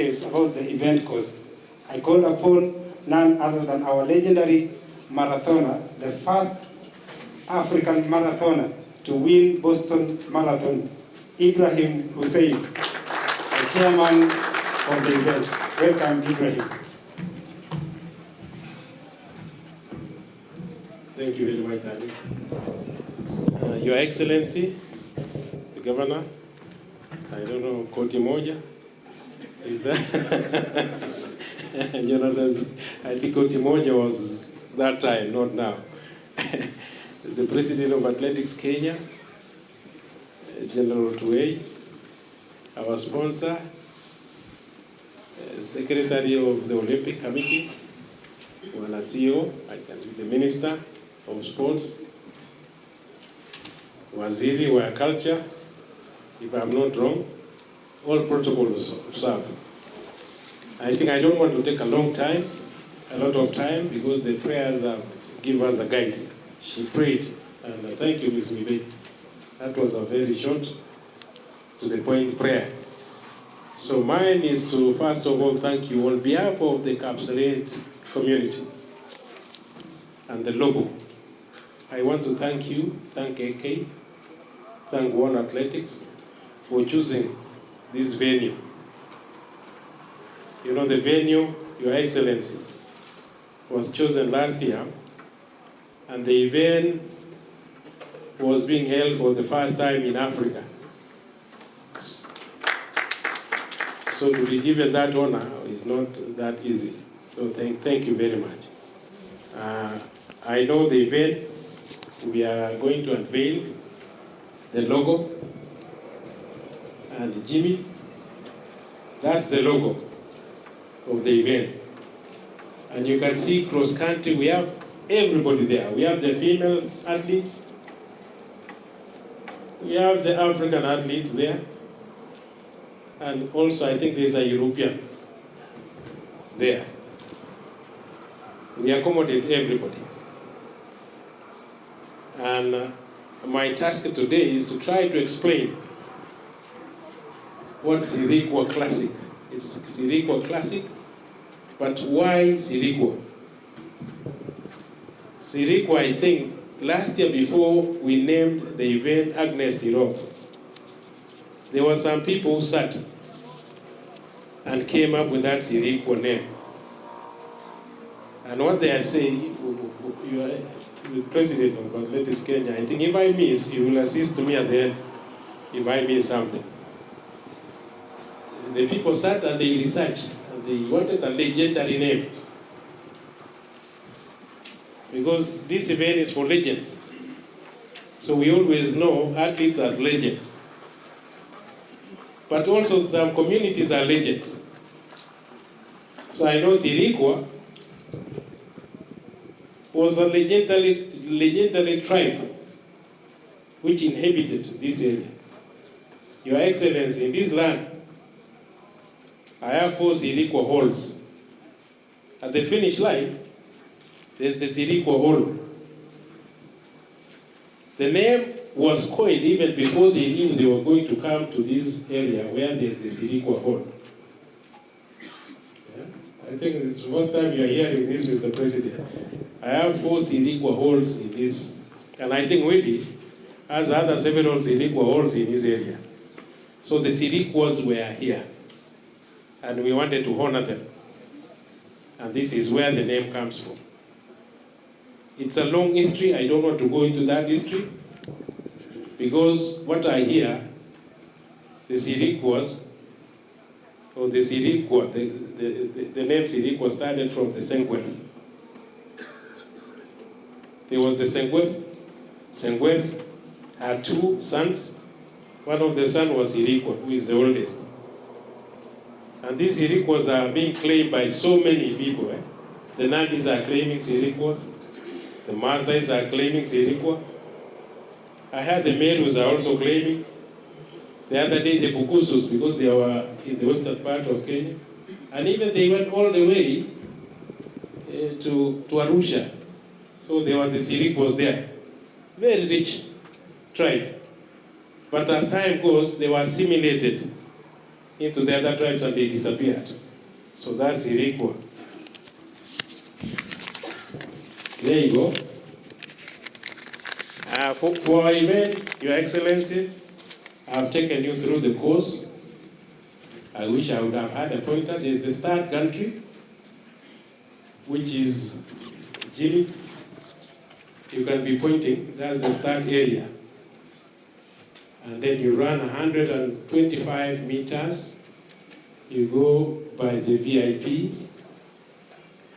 about the event course. I call upon none other than our legendary marathoner, the first African marathoner to win Boston Marathon, Ibrahim Hussein, the chairman of the event. Welcome, Ibrahim. Thank you very much, Daddy. Your Excellency, the Governor, I don't know, Koti Moja, is that? Jonathan, I think Koti Moja was that time, not now. The President of Athletics Kenya, General Tuwei, our sponsor, Secretary of the Olympic Committee, Wana CEO, the Minister of Sports, Waziri wa Culture, if I'm not wrong, all protocols observed. I think I don't want to take a lot of time, because the prayers have given us a guide. She prayed, and thank you, Ms. Mibei. That was a very short, to the point prayer. So mine is to, first of all, thank you on behalf of the Kapseret community and the logo. I want to thank you, thank AK, thank One Athletics for choosing this venue. You know, the venue, Your Excellency, was chosen last year, and the event was being held for the first time in Africa. So to be given that honor is not that easy. So thank you very much. I know the event, we are going to unveil the logo, and Jimmy, that's the logo of the event. And you can see cross country, we have everybody there. We have the female athletes, we have the African athletes there, and also I think there's a European there. We accommodate everybody. And my task today is to try to explain what Sirikwa Classic. It's Sirikwa Classic, but why Sirikwa? Sirikwa, I think, last year before we named the event Agnes Tirop, there were some people who sat and came up with that Sirikwa name. And what they are saying, you are the President of Athletics Kenya, I think if I miss, you will assist me at the end if I miss something. The people sat and they researched, and they wanted a legendary name. Because this event is for legends. So we always know athletes are legends. But also some communities are legends. So I know Sirikwa was a legendary tribe which inhabited this area. Your Excellency, in this land, I have 4 Sirikwa halls. At the finish line, there's the Sirikwa hall. The name was coined even before they knew they were going to come to this area where there's the Sirikwa hall. I think it's the first time you are hearing this, Mr. President. I have 4 Sirikwa halls in this, and I think Willie has other several Sirikwa halls in this area. So the Sirikwas were here, and we wanted to honor them. And this is where the name comes from. It's a long history. I don't want to go into that history, because what I hear, the Sirikwas, or the Sirikwa, the name Sirikwa started from the Sengwer. There was the Sengwer. Sengwer had 2 sons. One of the sons was Sirikwa, who is the oldest. And these Sirikwas are being claimed by so many people. The Nandis are claiming Sirikwas. The Maasais are claiming Sirikwa. I heard the Merus are also claiming. The other day, the Bukusus, because they were in the western part of Kenya. And even they went all the way to Arusha. So there were the Sirikwas there. Very rich tribe. But as time goes, they were assimilated into the other tribes and they disappeared. So that's sirikwa. There you go. For our event, Your Excellency, I've taken you through the course. I wish I would have had a pointer. There's the start country, which is Jimmy. You can be pointing, that's the start area. And then you run 125 meters. You go by the VIP.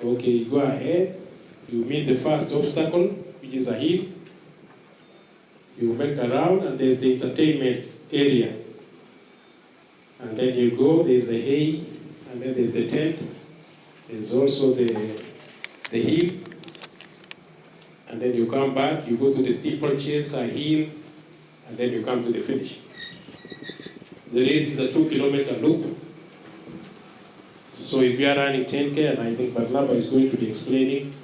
Okay, you go ahead. You meet the first obstacle, which is a hill. You make a round, and there's the entertainment area. And then you go, there's the hay, and then there's the tent. There's also the hill. And then you come back, you go to the steeplechase, a hill, and then you come to the finish. The race is a 2-kilometer loop. So if you are running 10K, and I think Barnaba is going to be explaining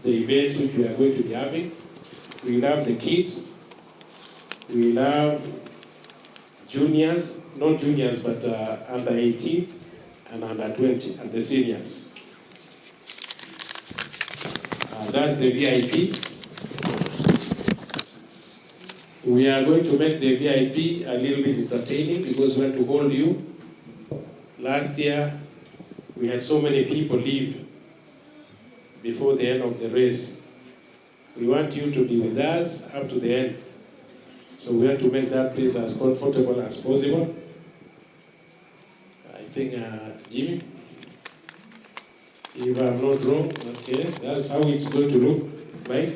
the events which we are going to be having, we will have the kids, we will have juniors, not juniors, but under 18 and under 20, and the seniors. That's the VIP. We are going to make the VIP a little bit entertaining because we want to hold you. Last year, we had so many people leave before the end of the race. We want you to be with us up to the end. So we have to make that place as comfortable as possible. I think, Jimmy, if I'm not wrong, okay, that's how it's going to look like.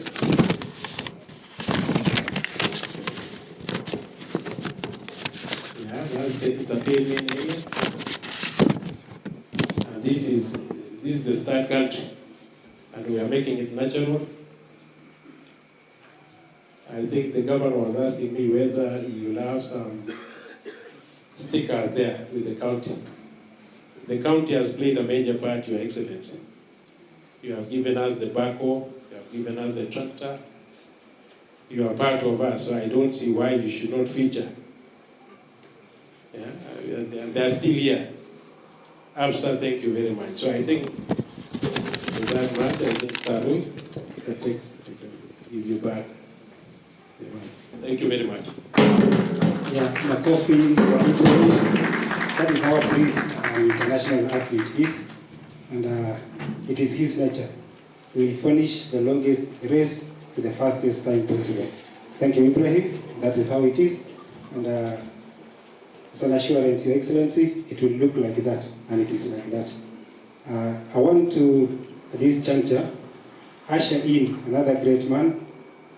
Yeah, that's the entertainment area. And this is the start country. And we are making it natural. I think the governor was asking me whether he will have some stickers there with the county. The county has played a major part, Your Excellency. You have given us the backhoe, you have given us the tractor. You are part of us, so I don't see why you should not feature. Yeah, they are still here. After, thank you very much. So I think with that matter, I think Tarun can give you back. Thank you very much. Yeah, Makofi, that is how brief an international athlete is, and it is his nature. We will finish the longest race to the fastest time possible. Thank you, Ibrahim. That is how it is, and it's an assurance, Your Excellency. It will look like that, and it is like that. I want to, at this juncture, usher in another great man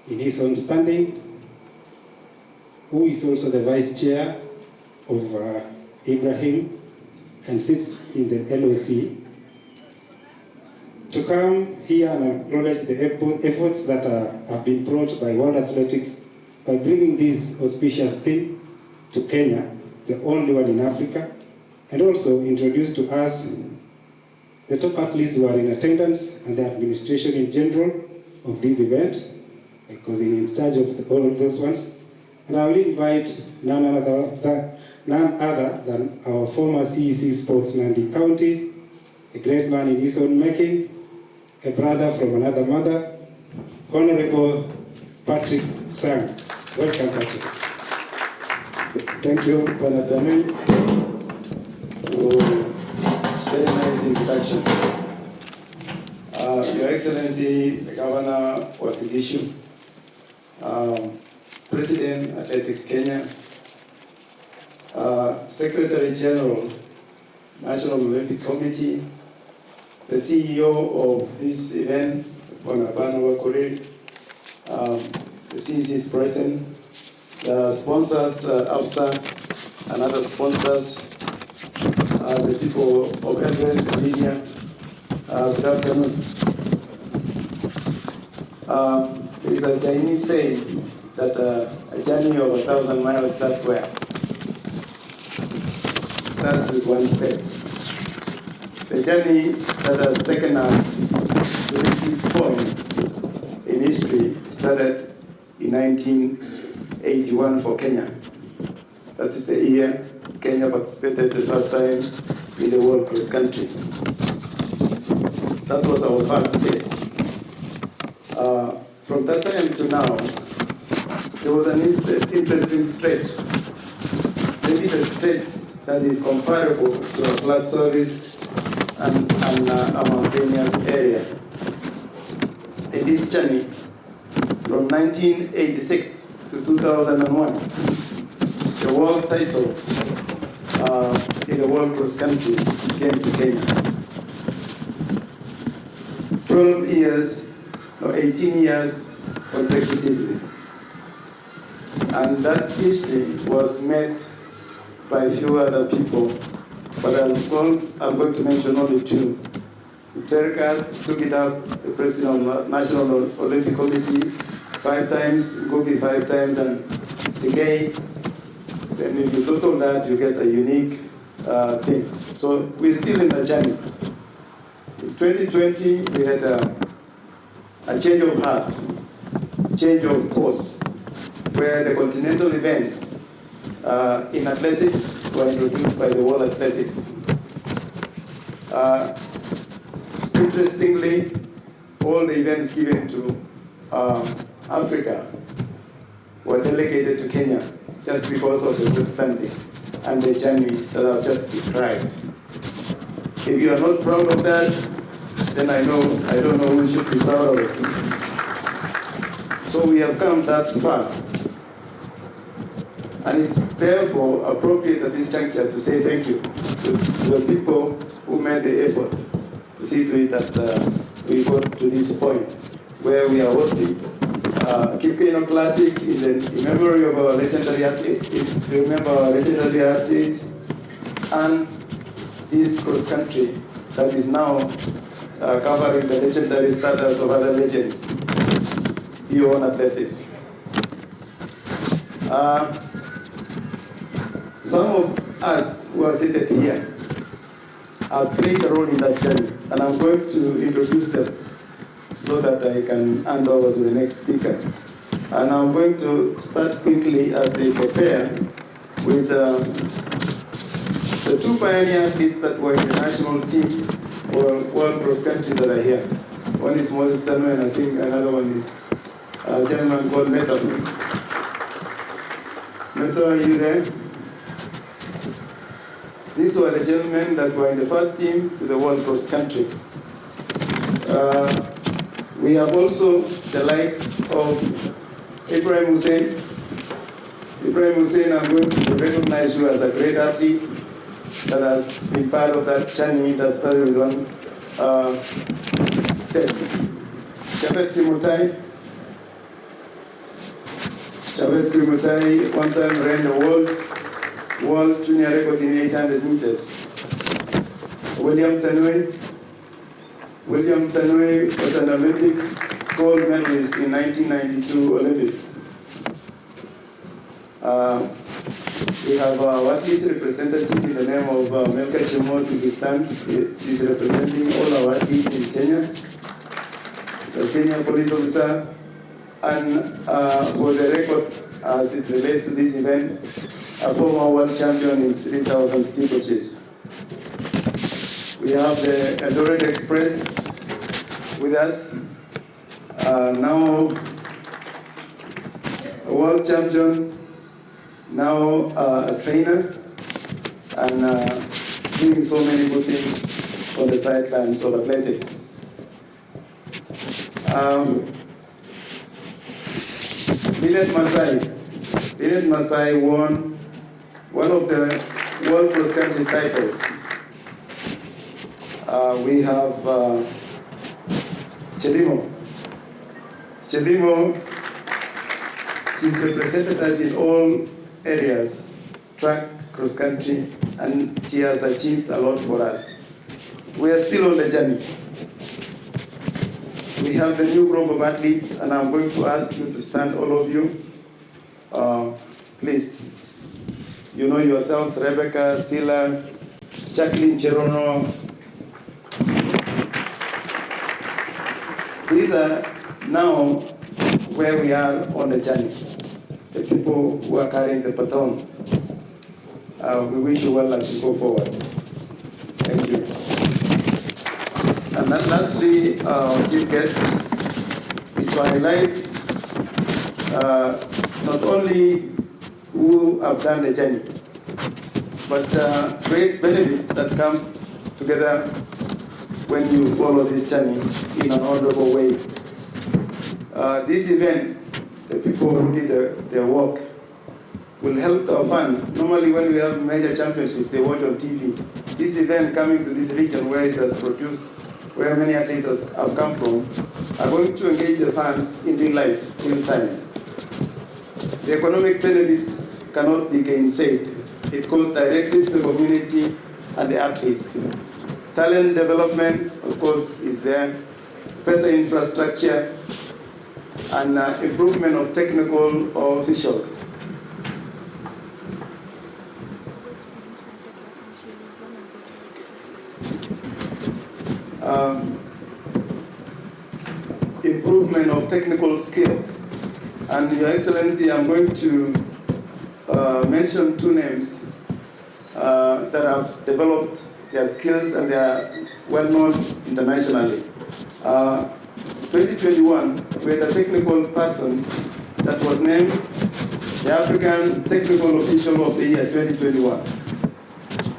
in his own standing, who is also the vice chair of Ibrahim and sits in the LOC, to come here and acknowledge the efforts that have been brought by World Athletics by bringing this auspicious thing to Kenya, the only one in Africa, and also introduce to us the top athletes who are in attendance and the administration in general of this event, because he's in charge of all of those ones. And I will invite none other than our former CEC sports Nandi County, a great man in his own making, a brother from another mother, Honorable Patrick Sang. Welcome, Patrick. Thank you, Panatami, for very nice introduction. Your Excellency, the Governor Wasilishu, President Athletics Kenya, Secretary General, National Olympic Committee, the CEO of this event, Bonabana Wakure, the CEC's president, the sponsors, APSA, and other sponsors, the people of Eldoret, the media, good afternoon. There is a Chinese saying that a journey of 1,000 miles starts where? Starts with one step. The journey that has taken us to reach this point in history started in 1981 for Kenya. That is the year Kenya participated the first time in the World Cross Country. That was our first day. From that time to now, there was an interesting stretch. Maybe the stretch that is comparable to a flat surface and a mountainous area. In this journey, from 1986 to 2001, the world title in the World Cross Country came to Kenya. 12 years, or 18 years consecutively. And that history was made by a few other people, but I'm going to mention only two. Terka took it up, the president of the National Olympic Committee, 5 times, Gobi 5 times, and Sigei. Then if you total that, you get a unique thing. So we're still in the journey. In 2020, we had a change of heart, change of course, where the continental events in athletics were introduced by the World Athletics. Interestingly, all the events given to Africa were delegated to Kenya just because of the good standing and the journey that I've just described. If you are not proud of that, then I don't know who should be proud of it. So we have come that far. And it's therefore appropriate at this juncture to say thank you to the people who made the effort to see to it that we got to this point where we are hosting Kipkeino Classic in memory of our legendary athletes, if you remember our legendary athletes, and this cross country that is now covering the legendary status of other legends beyond athletics. Some of us who are seated here have played a role in that journey, and I'm going to introduce them so that I can hand over to the next speaker. And I'm going to start quickly as they prepare with the 2 pioneer athletes that were in the national team for World Cross Country that are here. One is Moses Tano, and I think another one is a gentleman called Neto. Neto, are you there? These were the gentlemen that were in the first team to the World Cross Country. We have also the likes of Ibrahim Hussein. Ibrahim Hussein, I'm going to recognize you as a great athlete that has been part of that journey that started with one step. Chabet Kimutai one time ran the world junior record in 800 meters. William Tanui was an Olympic gold medalist in 1992 Olympics. We have our athletes representative in the name of Melka Chumos in Pakistan. She's representing all our athletes in Kenya. She's a senior police officer. And for the record, as it relates to this event, a former world champion in 3,000 steeplechases. We have the Eldoret Express with us. Now a world champion, now a trainer, and doing so many good things on the sidelines of athletics. Binet Masai won one of the World Cross Country titles. We have Chelimo. She's represented us in all areas, track, cross country, and she has achieved a lot for us. We are still on the journey. We have the new group of athletes, and I'm going to ask you to stand, all of you. Please, you know yourselves, Rebecca, Sila, Jacqueline Cherono. These are now where we are on the journey, the people who are carrying the baton. we wish you well as you go forward. Thank you. And then lastly, chief guest is to highlight not only who have done the journey, but great benefits that comes together when you follow this journey in an honorable way. This event, the people who did their work, will help our fans. Normally when we have major championships, they watch on TV. This event coming to this region where it has produced, where many athletes have come from, are going to engage the fans in real life, real time. The economic benefits cannot be gainsaid. It goes directly to the community and the athletes. Talent development, of course, is there. Better infrastructure and improvement of technical officials. Improvement of technical skills. And Your Excellency, I'm going to mention two names that have developed their skills and they are well known internationally. 2021, we had a technical person that was named the African Technical Official of the Year 2021.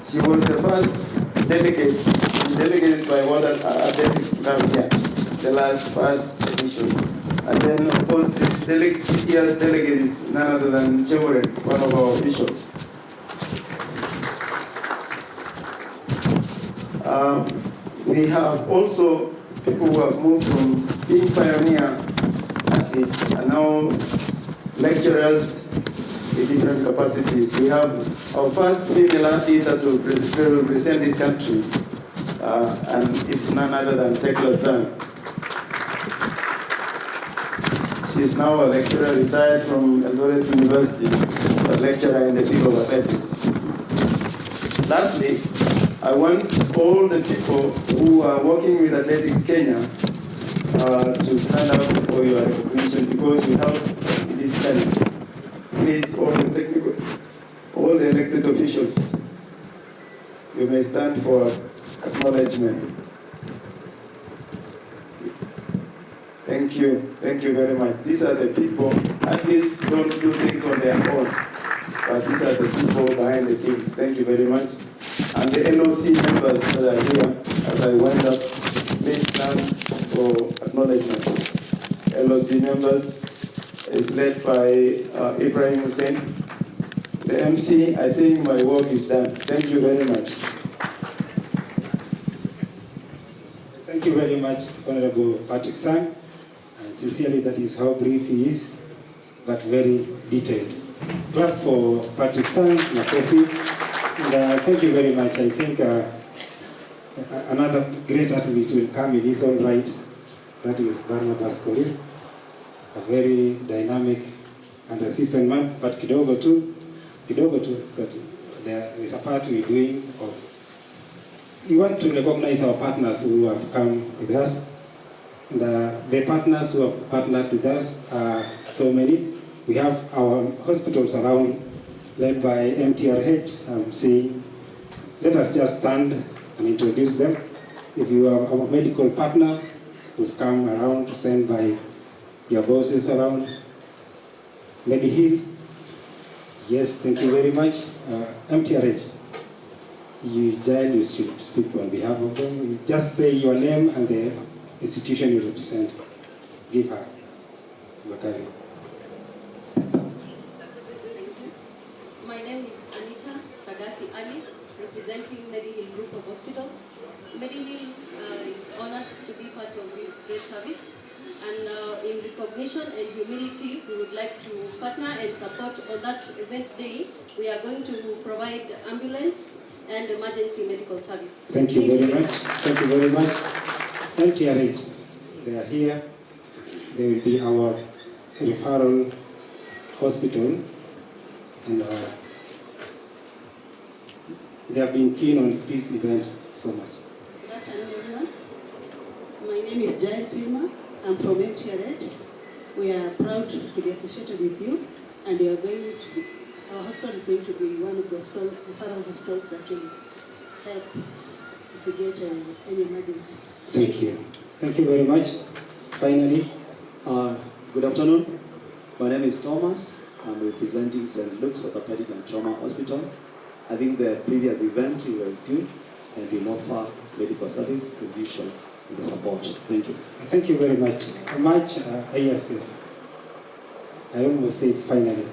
She was the first delegated by World Athletics to come here, the first edition. And then, of course, this year's delegate is none other than Eldoret, one of our officials. We have also people who have moved from being pioneer athletes and now lecturers in different capacities. We have our first female athlete that will represent this country, and it's none other than Tekla Sang. She is now a lecturer retired from Eldoret University, a lecturer in the field of athletics. Lastly, I want all the people who are working with Athletics Kenya to stand up for your recognition because you help in this challenge. Please, all the elected officials, you may stand for acknowledgement. Thank you very much. These are the people, athletes don't do things on their own, but these are the people behind the scenes. Thank you very much. And the LOC members that are here, as I wind up, please stand for acknowledgement. LOC members is led by Ibrahim Hussein. The MC, I think my work is done. Thank you very much. Thank you very much, Honorable Patrick Sang. And sincerely, that is how brief he is, but very detailed. Clap for Patrick Sang, Makofi. And thank you very much. I think another great athlete will come in his own right. That is Barnabas Korir, a very dynamic and a seasoned man, but kidogo tu, there is a part we're doing of, we want to recognize our partners who have come with us. And the partners who have partnered with us are so many. We have our hospitals around, led by MTRH. I'm saying, let us just stand and introduce them. If you are our medical partner, who've come around, sent by your bosses around. Medihill, yes, thank you very much. MTRH, you should speak on behalf of them. You just say your name and the institution you represent. Give her, Bakari. My name is Anita Sagasi Ali, representing Medihill Group of Hospitals. Medihill is honored to be part of this great service, and in recognition and humility, we would like to partner and support on that event day. We are going to provide ambulance and emergency medical service. Thank you very much. Thank you very much. MTRH, they are here. They will be our referral hospital, and they have been keen on this event so much. Good afternoon, everyone. My name is Giles Wilma. I'm from MTRH. We are proud to be associated with you, and we are going to our hospital is going to be one of the referral hospitals that will help if we get any emergency. Thank you. Thank you very much. Finally. Good afternoon. My name is Thomas. I'm representing St. Luke's Orthopedic and Trauma Hospital. I think the previous event you were with, and we offer medical service, physician, and the support. Thank you. Thank you very much. Yes. I almost said finally.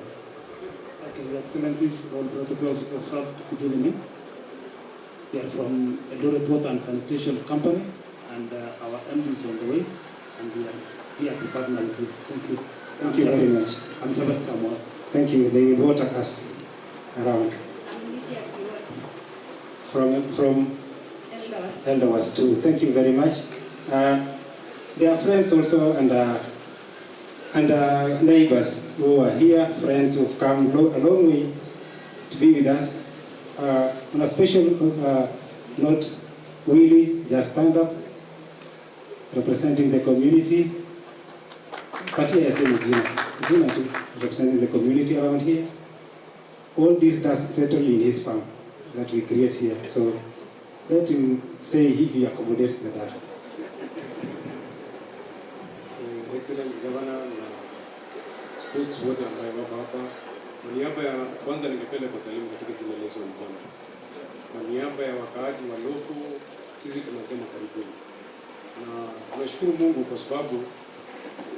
Okay, Your Excellency, all protocols observed to be given in. We are from Eldoret Water and Sanitation Company, and our MD is on the way, and we are here to partner with you. Thank you. Thank you very much. I'm Tabet Samuel. Thank you. They will water us around. I'm Lydia Kiwat. From Eldoret. Eldoret too. Thank you very much. There are friends also and neighbors who are here, friends who have come a long way to be with us. On a special note, Willie, just stand up, representing the community. Party Gina too, representing the community around here. All this dust settle in his farm that we create here. So let him say if he accommodates the dust. Excellence Governor na sports wote ambayo wako hapa. Kwa niaba ya kwanza ningependa kusalimu katika jina la Yesu mjana. Kwa niaba ya wakaaji wa loko, sisi tunasema karibuni. Na tunashukuru Mungu kwa sababu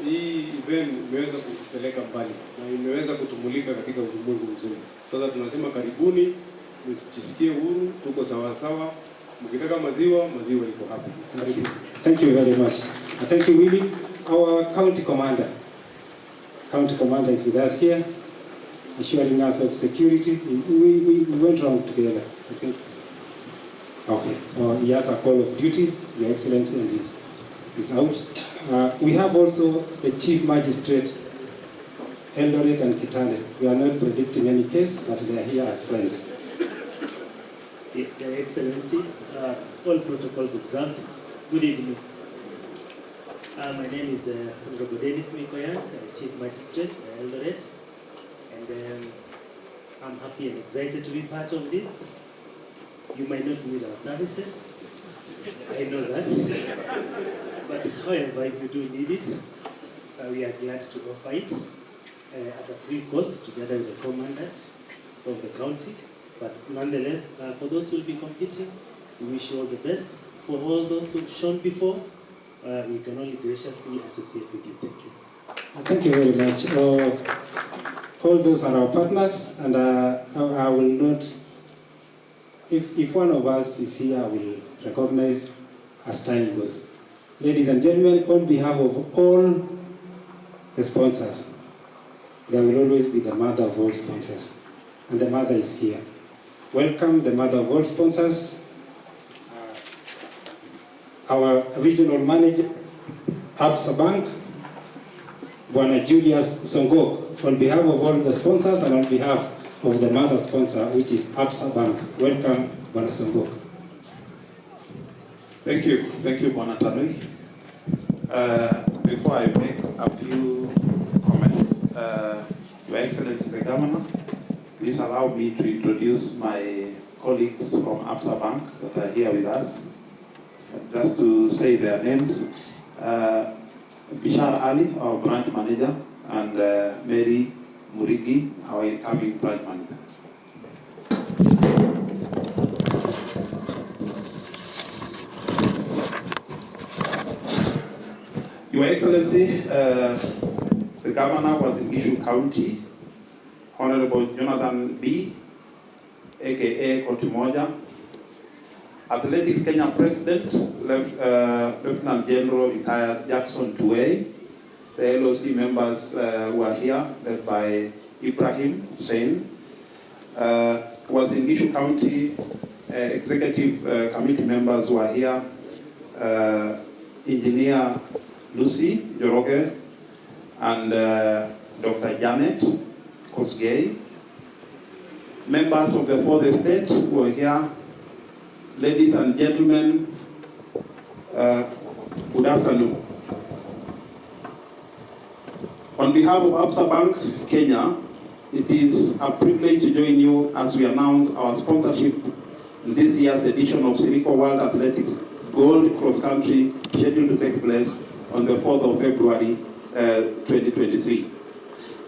hii event imeweza kutupeleka mbali na imeweza kutumulika katika ulimwengu mzima. Sasa tunasema karibuni, msijisikie huru, tuko sawa sawa. Mkitaka maziwa iko hapa. Karibuni. Thank you very much. Thank you, Willie. Our county commander is with us here, assuring us of security. We went round together, I think. Okay. He has a call of duty, Your Excellency, and is out. We have also the Chief Magistrate, Eldoret and Kitale. We are not predicting any case, but they are here as friends. Your Excellency, all protocols observed. Good evening. My name is Honorable Dennis Mikoyan, Chief Magistrate, Eldoret, and I'm happy and excited to be part of this. You might not need our services, I know that, but however, if you do need it, we are glad to offer it at a free cost together with the commander of the county. But nonetheless, for those who will be competing, we wish you all the best. For all those who've shown before, we can only graciously associate with you. Thank you. Thank you very much. All those are our partners, and I will not, if one of us is here, I will recognize as time goes. Ladies and gentlemen, on behalf of all the sponsors, there will always be the mother of all sponsors, and the mother is here. Welcome, the mother of all sponsors, our regional manager, Absa Bank, Bwana Julius Songok, on behalf of all the sponsors and on behalf of the mother sponsor, which is Absa Bank. Welcome, Bwana Songok. Thank you, Bwana Tanui. Before I make a few comments, Your Excellency the Governor, please allow me to introduce my colleagues from Absa Bank that are here with us. Just to say their names, Bishar Ali, our branch manager, and Mary Murigi, our incoming branch manager. Your Excellency, the Governor was in Gishu County, Honorable Jonathan B., aka Kotimoja, Athletics Kenya President, Lieutenant General retired Jackson Tuwei, the LOC members who are here, led by Ibrahim Hussein, was in Gishu County, executive committee members who are here, Engineer Lucy Joroge, and Dr. Janet Kosgei, members of the fourth estate who are here. Ladies and gentlemen, good afternoon. On behalf of Absa Bank Kenya, it is a privilege to join you as we announce our sponsorship in this year's edition of Sirikwa World Athletics Gold Cross Country, scheduled to take place on the 4th of February 2023.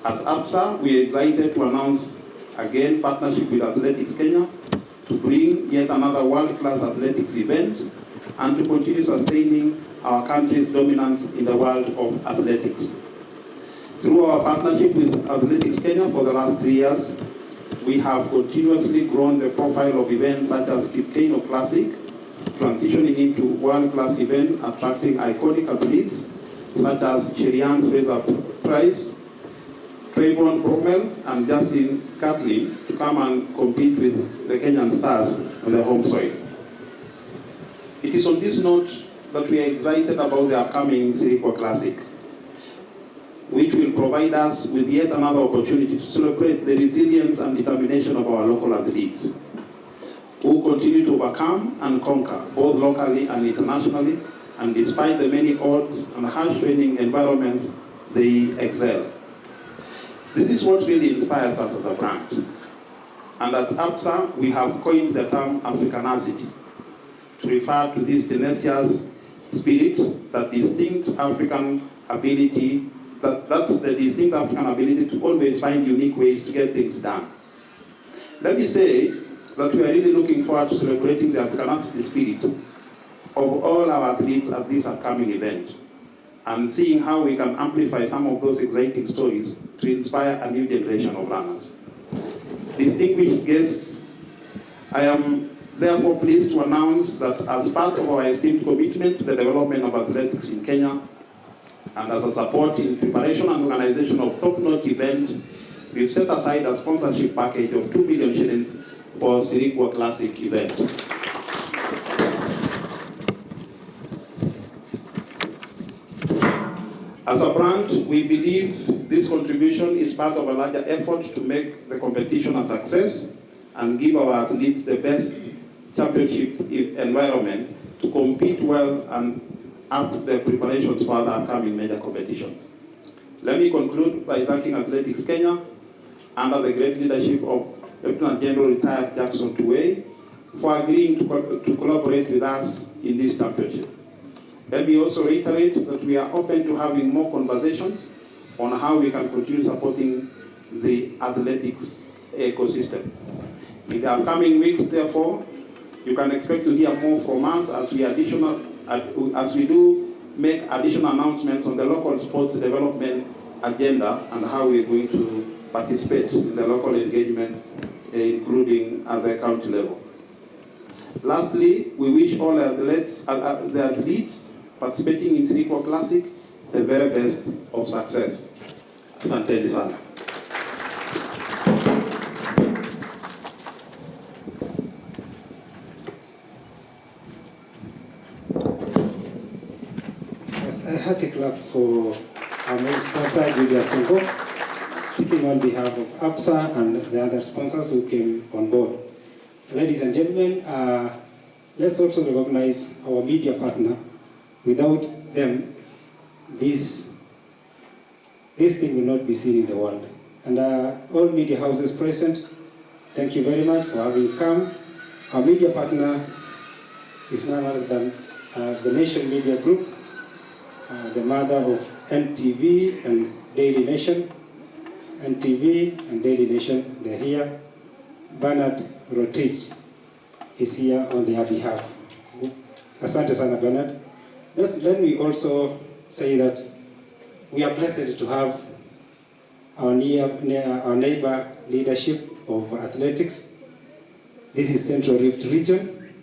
As APSA, we are excited to announce again partnership with Athletics Kenya to bring yet another world-class athletics event and to continue sustaining our country's dominance in the world of athletics. Through our partnership with Athletics Kenya for the last 3 years, we have continuously grown the profile of events such as Kipkeino Classic, transitioning into world-class event attracting iconic athletes such as Sherian Fraser-Price, Trayvon Bromell, and Justin Catlin to come and compete with the Kenyan stars on their home soil. It is on this note that we are excited about the upcoming Sirikwa Classic, which will provide us with yet another opportunity to celebrate the resilience and determination of our local athletes, who continue to overcome and conquer, both locally and internationally, and despite the many odds and harsh training environments, they excel. This is what really inspires us as a brand. And at APSA, we have coined the term Africanacity to refer to this tenacious spirit, that distinct African ability, that's the distinct African ability to always find unique ways to get things done. Let me say that we are really looking forward to celebrating the Africanacity spirit of all our athletes at this upcoming event, and seeing how we can amplify some of those exciting stories to inspire a new generation of runners. Distinguished guests, I am therefore pleased to announce that as part of our esteemed commitment to the development of athletics in Kenya, and as a support in preparation and organization of top-notch events, we've set aside a sponsorship package of 2 million shillings for Sirikwa Classic event. As a brand, we believe this contribution is part of a larger effort to make the competition a success and give our athletes the best championship environment to compete well and up their preparations for the upcoming major competitions. Let me conclude by thanking Athletics Kenya, under the great leadership of Lieutenant General retired Jackson Tuwei, for agreeing to collaborate with us in this championship. Let me also reiterate that we are open to having more conversations on how we can continue supporting the athletics ecosystem. In the upcoming weeks, therefore, you can expect to hear more from us as we do make additional announcements on the local sports development agenda and how we are going to participate in the local engagements, including at the county level. Lastly, we wish all the athletes participating in Sirikwa Classic the very best of success. Asanteni sana. A hearty clap for our main sponsor, Julia Sonko, speaking on behalf of APSA and the other sponsors who came on board. Ladies and gentlemen, let's also recognize our media partner. Without them, this thing will not be seen in the world. And all media houses present, thank you very much for having come. Our media partner is none other than the Nation Media Group, the mother of NTV and Daily Nation. NTV and Daily Nation, they're here. Bernard Rotich is here on their behalf. Asante sana, Bernard. Let me also say that we are blessed to have our neighbor leadership of athletics. This is Central Rift region.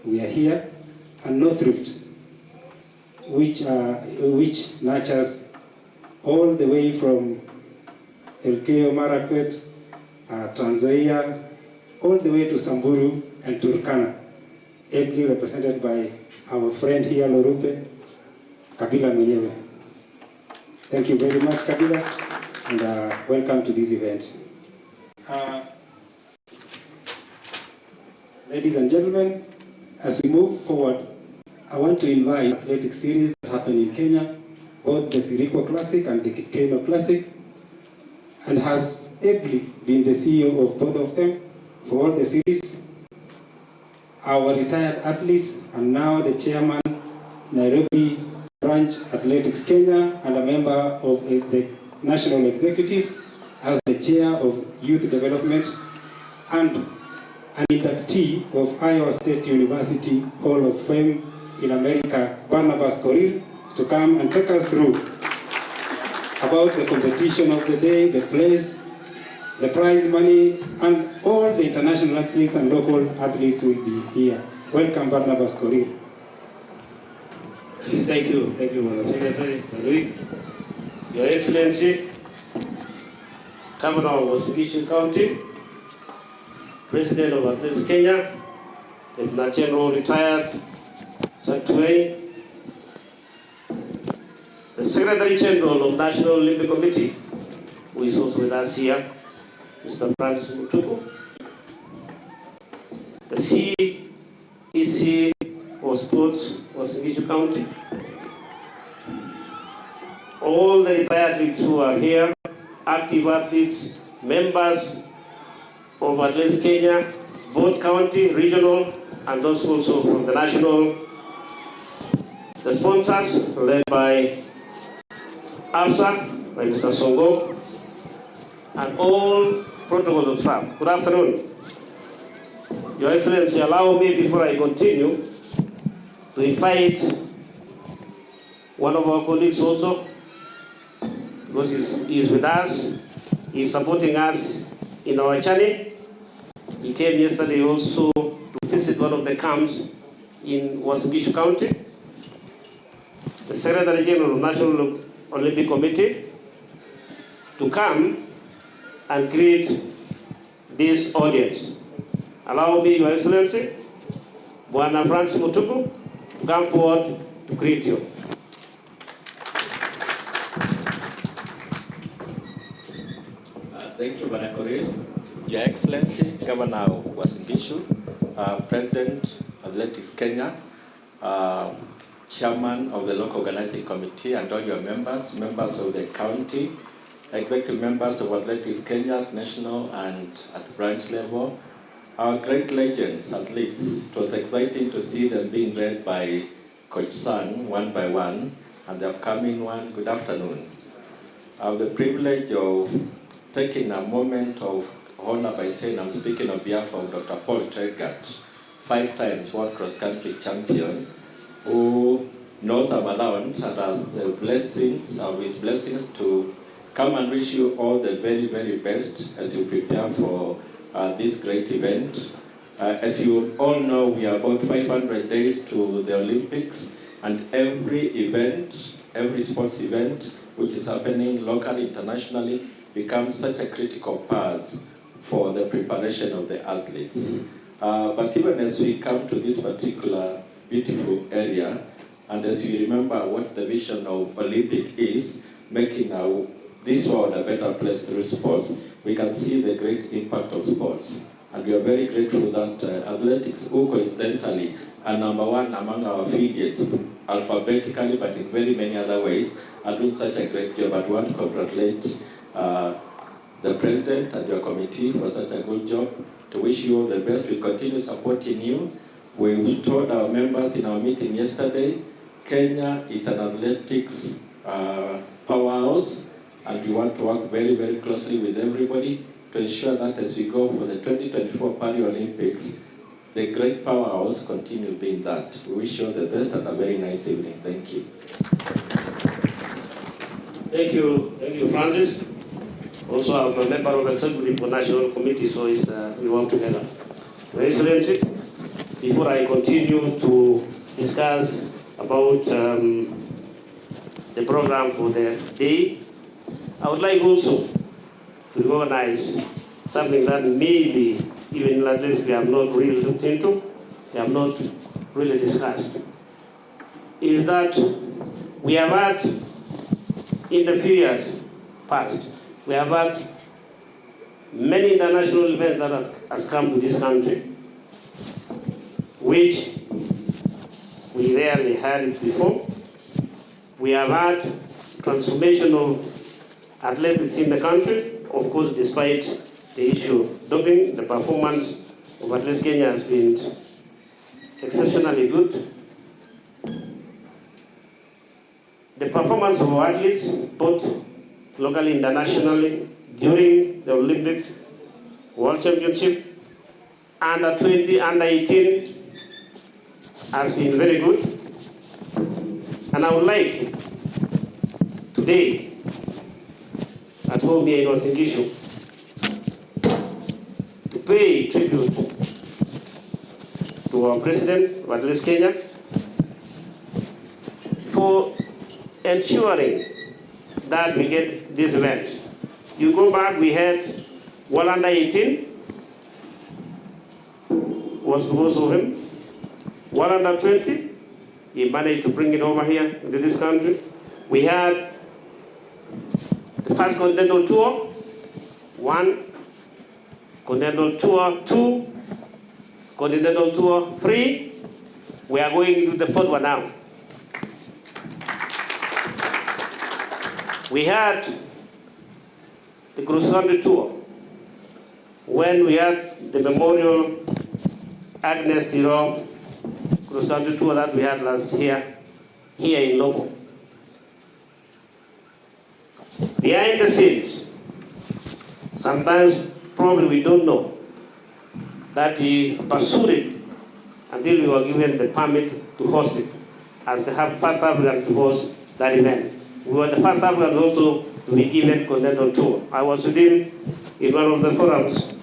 We are here, and North Rift, which nurtures all the way from Elgeyo Marakwet, Trans Nzoia, all the way to Samburu and Turkana, ably represented by our friend here, Lorupe, Kabila mwenyewe. Thank you very much, Kabila, and welcome to this event. Ladies and gentlemen, as we move forward, I want to invite athletic series that happen in Kenya, both the Sirikwa Classic and the Kipkeino Classic, and has ably been the CEO of both of them for all the series. Our retired athlete and now the chairman, Nairobi Branch Athletics Kenya, and a member of the National Executive as the chair of Youth Development, and an inductee of Iowa State University Hall of Fame in America, Barnabas Korir, to come and take us through about the competition of the day, the place, the prize money, and all the international athletes and local athletes will be here. Welcome, Barnabas Korir. Thank you, Madam Secretary, Louis. Your Excellency, Governor of Western County, President of Athletics Kenya, Lieutenant General retired Santuay, the Secretary General of National Olympic Committee, who is also with us here, Mr. Francis Mutuku, the CEC for Sports, Western County, all the retired athletes who are here, active athletes, members of Athletics Kenya, both county, regional, and those also from the national, the sponsors led by AFSA, by Mr. Songo, and all protocols observed. Good afternoon. Your Excellency, allow me before I continue to invite one of our colleagues also, because he's with us, he's supporting us in our journey. He came yesterday also to visit one of the camps in Uasin County. The Secretary General of National Olympic Committee to come and greet this audience. Allow me, Your Excellency, Bwana Francis Mutuku, to come forward to greet you. Thank you, Bwana Korir. Your Excellency, Governor of Uasin Gishu, President Athletics Kenya, Chairman of the Local Organizing Committee, and all your members, members of the county, executive members of Athletics Kenya, national and at branch level, our great legends, athletes. It was exciting to see them being led by Coach Sang, one by one, and the upcoming one. Good afternoon. I have the privilege of taking a moment of honor by saying I'm speaking on behalf of Dr. Paul Tredgat, 5 times world cross-country champion, who knows I'm around and has the blessings of his blessings to come and wish you all the very, very best as you prepare for this great event. As you all know, we are about 500 days to the Olympics, and every event, every sports event which is happening locally, internationally, becomes such a critical part for the preparation of the athletes. But even as we come to this particular beautiful area, and as you remember what the vision of Olympic is, making this world a better place through sports, we can see the great impact of sports. And we are very grateful that athletics, who coincidentally are #1 among our affiliates, alphabetically, but in very many other ways, are doing such a great job. I want to congratulate the President and your committee for such a good job, to wish you all the best. We continue supporting you. We told our members in our meeting yesterday, Kenya is an athletics powerhouse, and we want to work very, very closely with everybody to ensure that as we go for the 2024 Paris Olympics, the great powerhouse continue being that. We wish you all the best and a very nice evening. Thank you. Thank you, Francis. Also, I'm a member of the Executive National Committee, so we work together. Your Excellency, before I continue to discuss about the program for the day, I would like also to recognize something that maybe even at least we have not really looked into, we have not really discussed, is that we have had, in the few years past, we have had many international events that has come to this country, which we rarely had it before. We have had transformation of athletics in the country, of course, despite the issue of doping, the performance of Athletics Kenya has been exceptionally good. The performance of our athletes, both locally and internationally, during the Olympics, World Championship, under 20, under 18, has been very good. And I would like today, at home here in Wasingishu, to pay tribute to our President of Athletics Kenya for ensuring that we get this event. You go back, we had one under 18, was because of him. One under 20, he managed to bring it over here into this country. We had the first continental tour, 1, continental tour 2, continental tour 3. We are going into the 4th one now. We had the cross-country tour when we had the memorial Agnes Tirop cross-country tour that we had last year here in Lobo. Behind the scenes, sometimes probably we don't know that we pursued it until we were given the permit to host it as the first African to host that event. We were the first Africans also to be given continental tour. I was with him in one of the forums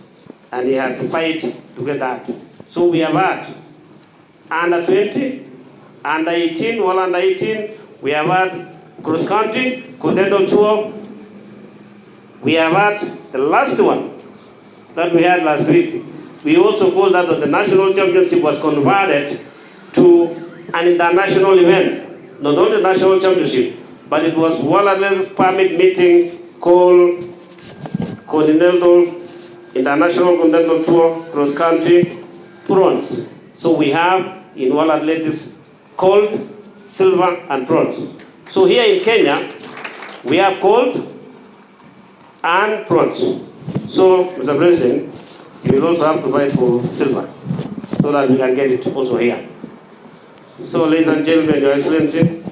and he had to fight to get that. So we have had under 20, under 18, well under 18, we have had cross country, continental tour. We have had the last one that we had last week. We also called that the national championship was converted to an international event. Not only the national championship, but it was World Athletics permit meeting called Continental International Continental Tour Cross Country Bronze. So we have in World Athletics gold, silver, and bronze. So here in Kenya, we have gold and bronze. So, Mr. President, you will also have to fight for silver so that we can get it also here. So, ladies and gentlemen, Your Excellency,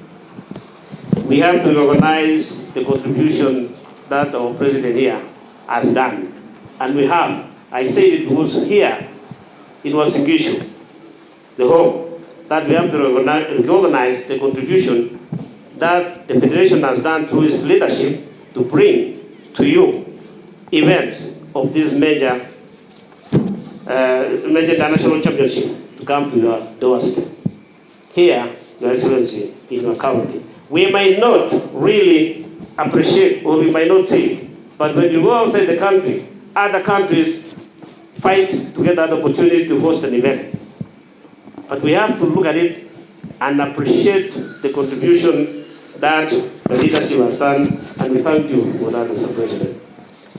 we have to recognize the contribution that our President here has done. And we have, I say it because here, it was Wasingishu, the home, that we have to recognize the contribution that the Federation has done through its leadership to bring to you events of this major international championship to come to your doorstep. Here, Your Excellency, in your county. We might not really appreciate, or we might not see it, but when you go outside the country, other countries fight to get that opportunity to host an event. But we have to look at it and appreciate the contribution that the leadership has done, and we thank you for that, Mr. President.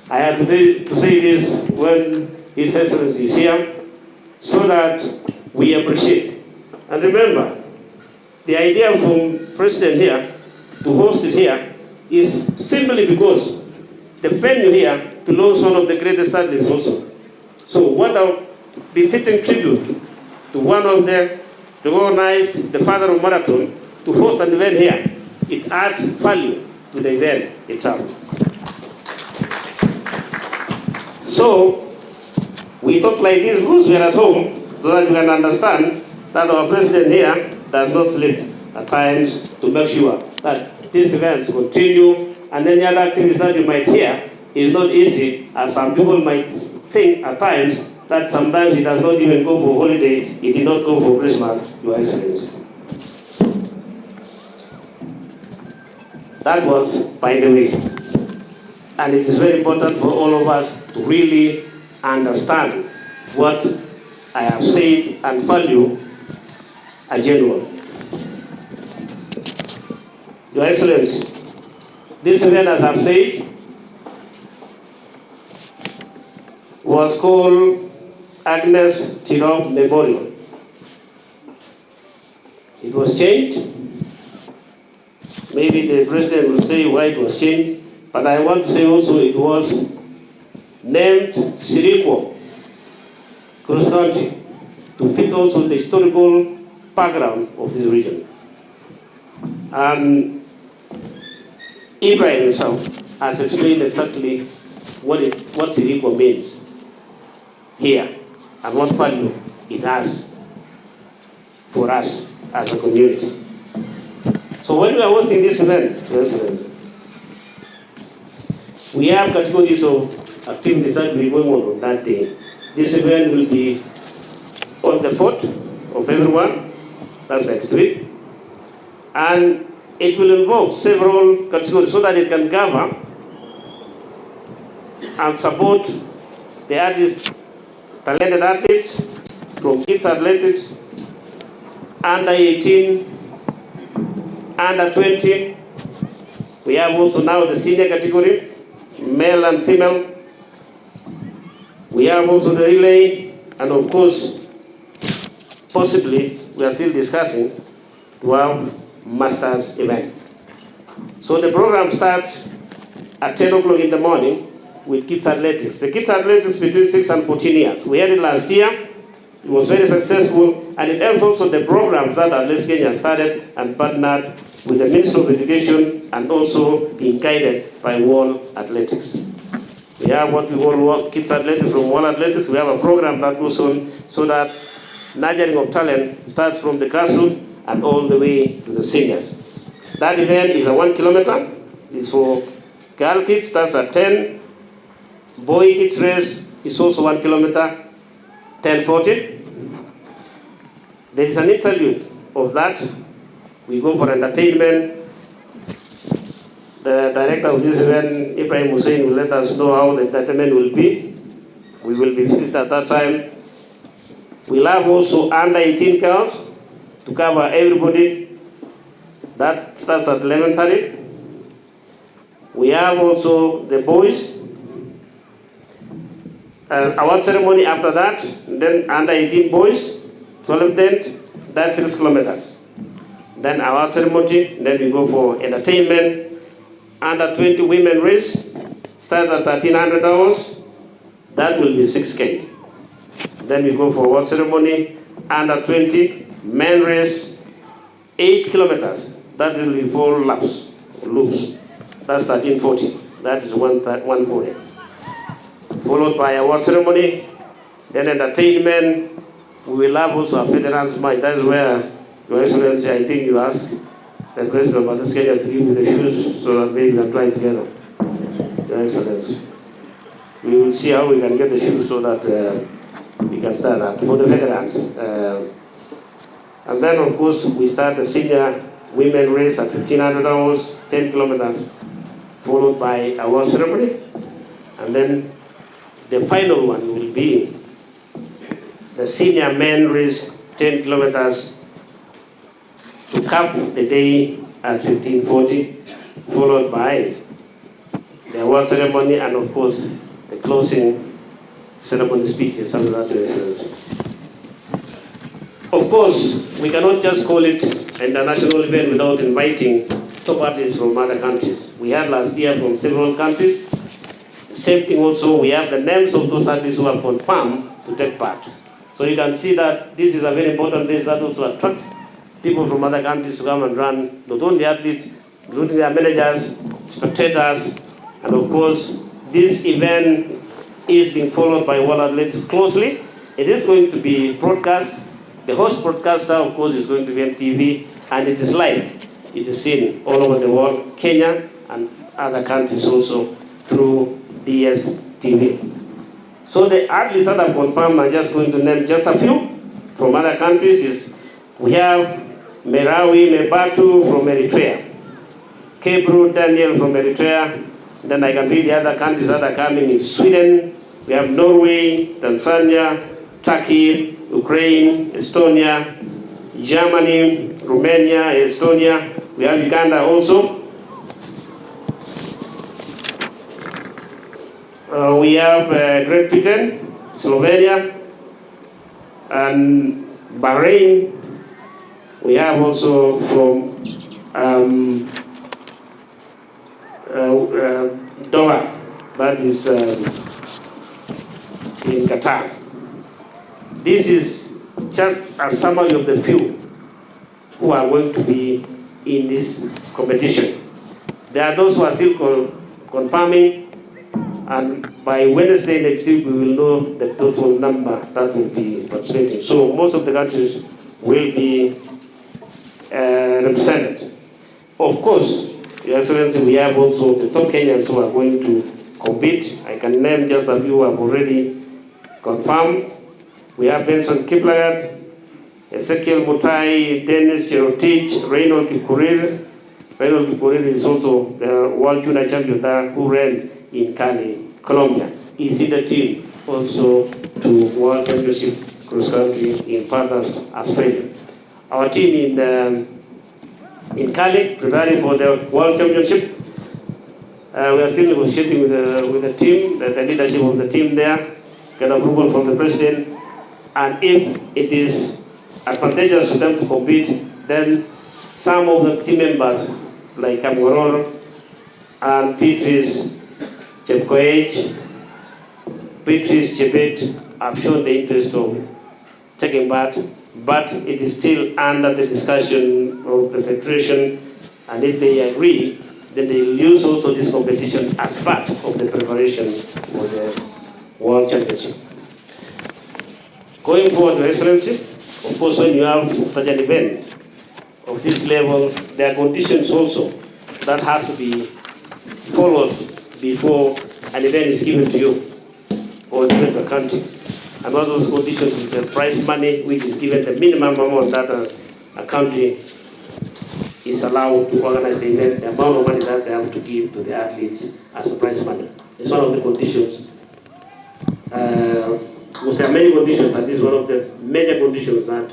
I have to say this when His Excellency is here, so that we appreciate. And remember, the idea from President here to host it here is simply because the venue here belongs to one of the greatest athletes also. So what a befitting tribute to one of the recognized, the father of marathon, to host an event here. It adds value to the event itself. So we talk like this because we are at home, so that you can understand that our President here does not sleep at times to make sure that these events continue, and any other activities that you might hear is not easy, as some people might think at times that sometimes he does not even go for holiday, he did not go for Christmas, Your Excellency. That was by the way. And it is very important for all of us to really understand what I have said and value are genuine. Your Excellency, this event, as I've said, was called Agnes Tirop Memorial. It was changed. Maybe the President will say why it was changed, but I want to say also it was named Sirikwa, cross country, to fit also the historical background of this region. And Ibrahim himself has explained exactly what sirikwa means here and what value it has for us as a community. So when we are hosting this event, Your Excellency, we have categories of activities that will be going on that day. This event will be on the 4th of everyone, that's next week, and it will involve several categories so that it can gather and support the athletes, talented athletes from kids athletics, under 18, under 20. We have also now the senior category, male and female. We have also the relay, and of course, possibly, we are still discussing to have masters event. So the program starts at 10 o'clock in the morning with kids athletics. The kids athletics between 6 and 14 years. We had it last year. It was very successful, and it helps also the programs that Athletics Kenya started and partnered with the Ministry of Education and also being guided by World Athletics. We have what we call kids athletics from World Athletics. We have a program that goes on so that nurturing of talent starts from the grassroots and all the way to the seniors. That event is a 1 kilometer. It's for girl kids, starts at 10. Boy kids race is also 1 kilometer, 10:40. There is an interlude of that. We go for entertainment. The director of this event, Ibrahim Hussein, will let us know how the entertainment will be. We will be visited at that time. We'll have also under 18 girls to cover everybody. That starts at 11:30. We have also the boys. Award ceremony after that, then under 18 boys, 12:10, that's 6 kilometers. Then award ceremony, then we go for entertainment. Under 20 women race, starts at 1300 hours, that will be 6K. Then we go for award ceremony. Under 20 men race, 8 kilometers, that will be 4 laps, loops. That's 1340, that is 140. Followed by award ceremony, then entertainment. We will have also a veterans match. That's where, Your Excellency, I think you asked the President of Athletics Kenya to give me the shoes so that maybe we can try together. Your Excellency. We will see how we can get the shoes so that we can start that for the veterans. And then, of course, we start the senior women race at 1500 hours, 10 kilometers, followed by award ceremony. And then the final one will be the senior men race, 10 kilometers, to cap the day at 1540, followed by the award ceremony and, of course, the closing ceremony speeches and that. Of course, we cannot just call it an international event without inviting top athletes from other countries. We had last year from several countries. Same thing also, we have the names of those athletes who are confirmed to take part. So you can see that this is a very important race that also attracts people from other countries to come and run, not only athletes, including their managers, spectators, and of course, this event is being followed by World Athletics closely. It is going to be broadcast. The host broadcaster, of course, is going to be MTV, and it is live. It is seen all over the world, Kenya and other countries also through DSTV. So the athletes that are confirmed, I'm just going to name just a few from other countries. We have Merawi Mebatu from Eritrea, Kebru Daniel from Eritrea. Then I can read the other countries that are coming in Sweden. We have Norway, Tanzania, Turkey, Ukraine, Estonia, Germany, Romania, Estonia. We have Uganda also. We have Great Britain, Slovenia, and Bahrain. We have also from Doha, that is in Qatar. This is just a summary of the few who are going to be in this competition. There are those who are still confirming, and by Wednesday next week we will know the total number that will be participating. So most of the countries will be represented. Of course, Your Excellency, we have also the top Kenyans who are going to compete. I can name just a few who have already confirmed. We have Benson Kiplagat, Ezekiel Mutai, Dennis Cherotich, Reynold Kipkorir. Reynold Kipkorir is also the World Junior Champion there who ran in Cali, Colombia. He's in the team also to World Championship cross country in Perth, Australia. Our team in Cali, preparing for the World Championship. We are still negotiating with the team, the leadership of the team there, get approval from the president. And if it is advantageous for them to compete, then some of the team members, like Kamgoror and Beatrice Chepkoech, Beatrice Chebet, have shown the interest of taking part, but it is still under the discussion of the federation, and if they agree, then they will use also this competition as part of the preparation for the World Championship. Going forward, Your Excellency, of course, when you have such an event of this level, there are conditions also that has to be followed before an event is given to you or given to a country. And one of those conditions is the prize money, which is given the minimum amount that a country is allowed to organize the event, the amount of money that they have to give to the athletes as a prize money. It's one of the conditions. Because there are many conditions, and this is one of the major conditions that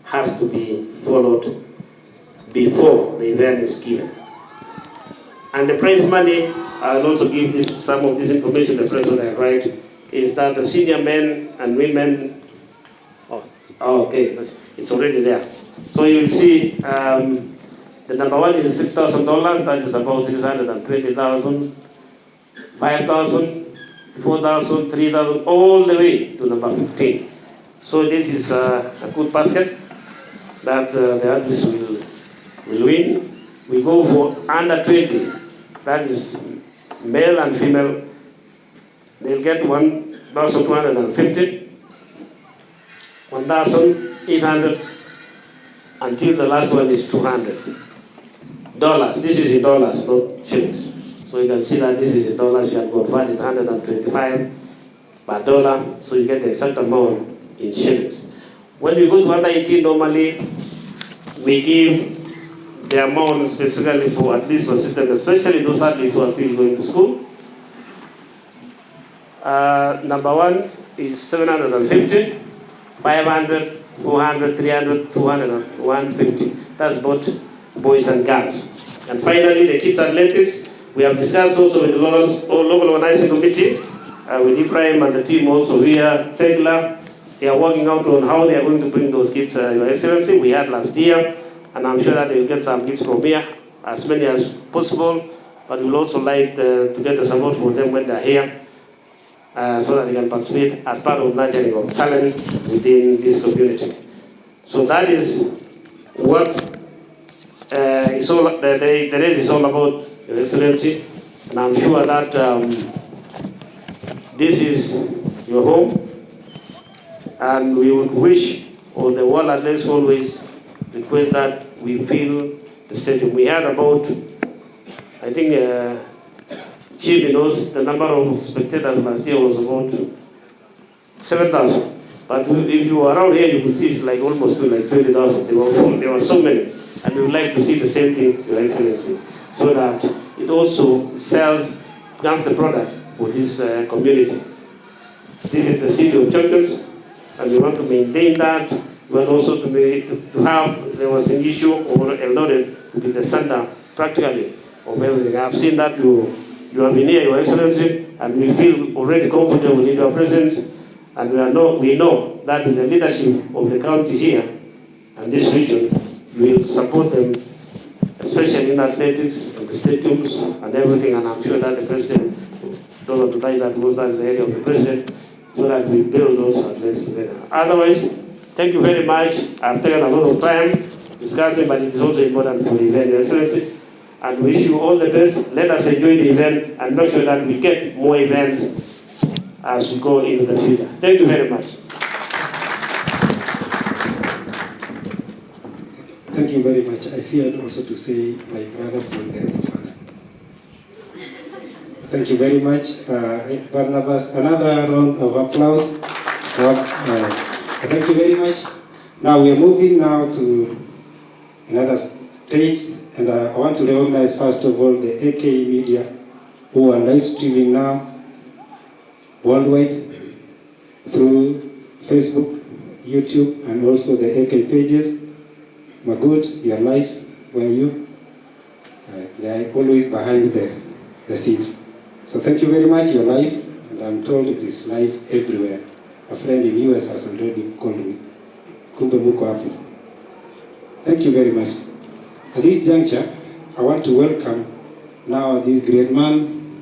has to be followed before the event is given. And the prize money, I'll also give some of this information, the president I write, is that the senior men and women, okay, it's already there. So you'll see the number one is $6,000, that is about 620,000, 5,000, 4,000, 3,000, all the way to number 15. So this is a good basket that the athletes will win. We go for under 20, that is male and female. They'll get 1,250, 1,800, until the last one is $200. This is in dollars, not shillings. So you can see that this is in dollars. You can convert it 125 per dollar, so you get the exact amount in shillings. When we go to under 18, normally we give the amount specifically for at least for system, especially those athletes who are still going to school. Number one is 750, 500, 400, 300, 200, and 150. That's both boys and girls. And finally, the kids athletics. We have discussed also with the local organizing committee, with Ibrahim and the team also here, Tegla. They are working out on how they are going to bring those kids, Your Excellency. We had last year, and I'm sure that they will get some gifts from here, as many as possible. But we will also like to get the support for them when they are here, so that they can participate as part of nurturing of talent within this community. So that is what the race is all about, Your Excellency. And I'm sure that this is your home. And we would wish, or the World Athletics always request that we fill the stadium. We had about, I think, Chief knows the number of spectators last year was about 7,000. But if you were around here, you could see it's like almost like 20,000. They were full. There were so many. And we would like to see the same thing, Your Excellency, so that it also becomes the product for this community. This is the city of champions, and we want to maintain that. We want also to have, there was an issue over Eldoret to be the center practically of everything. I've seen that you have been here, Your Excellency, and we feel already comfortable in your presence, and we know that with the leadership of the county here and this region, we will support them, especially in athletics and the stadiums and everything, and I'm sure that the President, don't want to tie that because that's the area of the President, so that we build those athletes together. Otherwise, thank you very much. I've taken a lot of time discussing, but it is also important for the event, Your Excellency. And wish you all the best. Let us enjoy the event and make sure that we get more events as we go into the future. Thank you very much. Thank you very much. I feared also to say my brother from the other father. Thank you very much, Barnabas. Another round of applause. Thank you very much. Now we are moving now to another stage, and I want to recognize first of all the AK media who are live streaming now worldwide through Facebook, YouTube, and also the AK pages. Magud, you are live. Where are you? They are always behind the scenes. So thank you very much. You are live, and I'm told it is live everywhere. A friend in US has already called me. Kumbe muko hapo. Thank you very much. At this juncture, I want to welcome now this great man,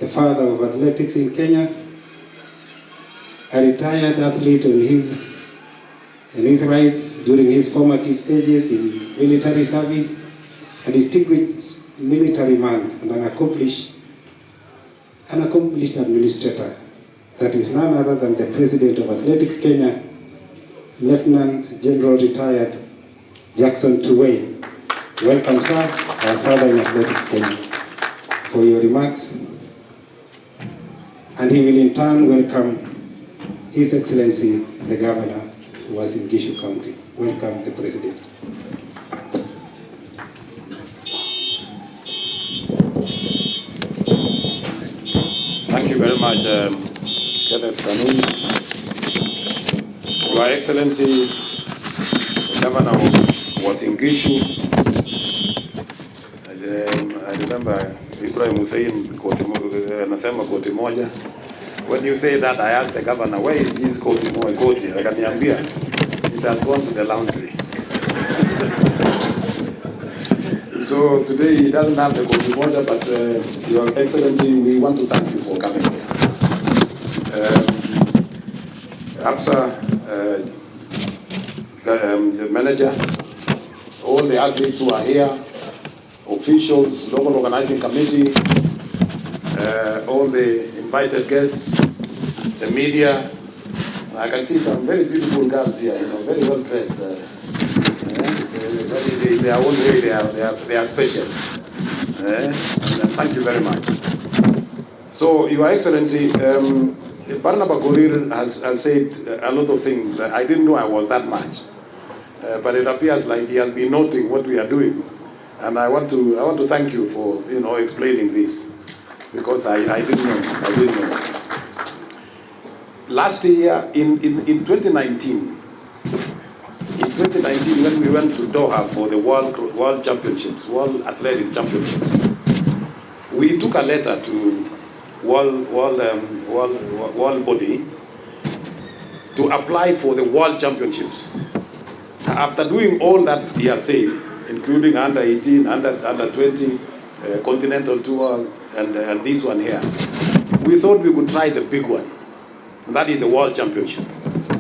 the father of athletics in Kenya, a retired athlete in his rights during his formative ages in military service, a distinguished military man and an accomplished administrator. That is none other than the President of Athletics Kenya, Lieutenant General Retired Jackson Tuwei. Welcome, sir, our father in Athletics Kenya, for your remarks. And he will in turn welcome His Excellency, the Governor, who was in Gishu County. Welcome, the President. Thank you very much, Kenneth Kanuni. Your Excellency, the Governor was in Gishu. I remember Ibrahim Hussein anasema koti moja. When you say that, I asked the governor, where is his koti moja? Koti, akaniambia, it has gone to the laundry. So today he doesn't have the koti moja, but Your Excellency, we want to thank you for coming here. APSA, the manager, all the athletes who are here, officials, local organizing committee, all the invited guests, the media. I can see some very beautiful girls here, very well dressed. Their own way, they are special. And thank you very much. So, Your Excellency, Barnaba Korir has said a lot of things. I didn't know I was that much, but it appears like he has been noting what we are doing. And I want to thank you for explaining this, because I didn't know. Last year in 2019, when we went to Doha for the World Championships, World Athletic Championships, we took a letter to World body to apply for the World Championships. After doing all that he has said, including under 18, under 20, continental tour, and this one here, we thought we could try the big one. That is the World Championship.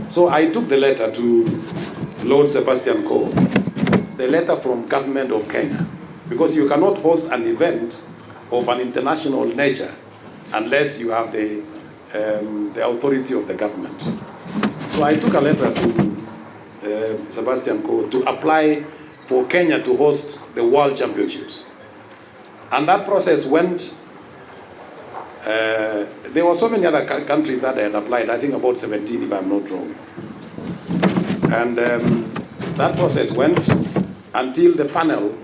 So I took the letter to Lord Sebastian Coe, the letter from government of Kenya, because you cannot host an event of an international nature unless you have the authority of the government. So I took a letter to Sebastian Coe to apply for Kenya to host the World Championships. And that process went, there were so many other countries that had applied, I think about 17 if I'm not wrong. And that process went until the panel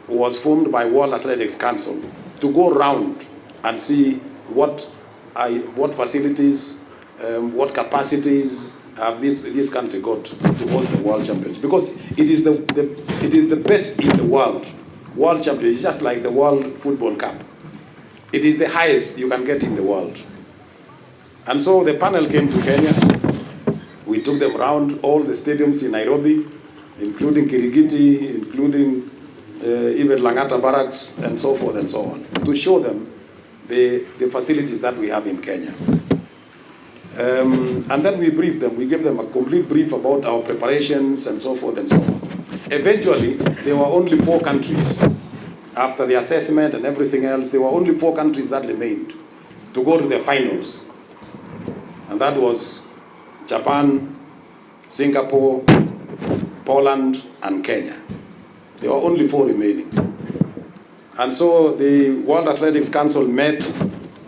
was formed by World Athletics Council to go around and see what facilities, what capacities have this country got to host the World Championships. Because it is the best in the world. World Championships is just like the World Football Cup. It is the highest you can get in the world. And so the panel came to Kenya. We took them around all the stadiums in Nairobi, including Kirigiti, including even Langata Barracks, and so forth and so on, to show them the facilities that we have in Kenya. And then we briefed them. We gave them a complete brief about our preparations and so forth and so on. Eventually, there were only 4 countries. After the assessment and everything else, there were only 4 countries that remained to go to the finals. And that was Japan, Singapore, Poland, and Kenya. There were only 4 remaining. And so the World Athletics Council met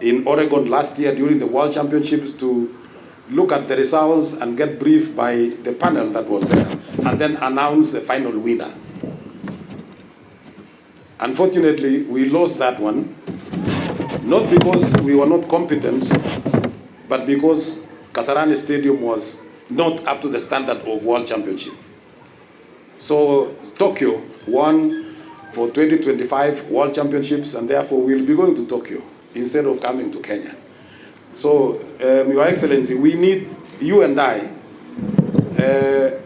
in Oregon last year during the World Championships to look at the results and get briefed by the panel that was there, and then announce the final winner. Unfortunately, we lost that one, not because we were not competent, but because Kasarani Stadium was not up to the standard of World Championship. So Tokyo won for 2025 World Championships, and therefore we'll be going to Tokyo instead of coming to Kenya. So, Your Excellency, we need, you and I,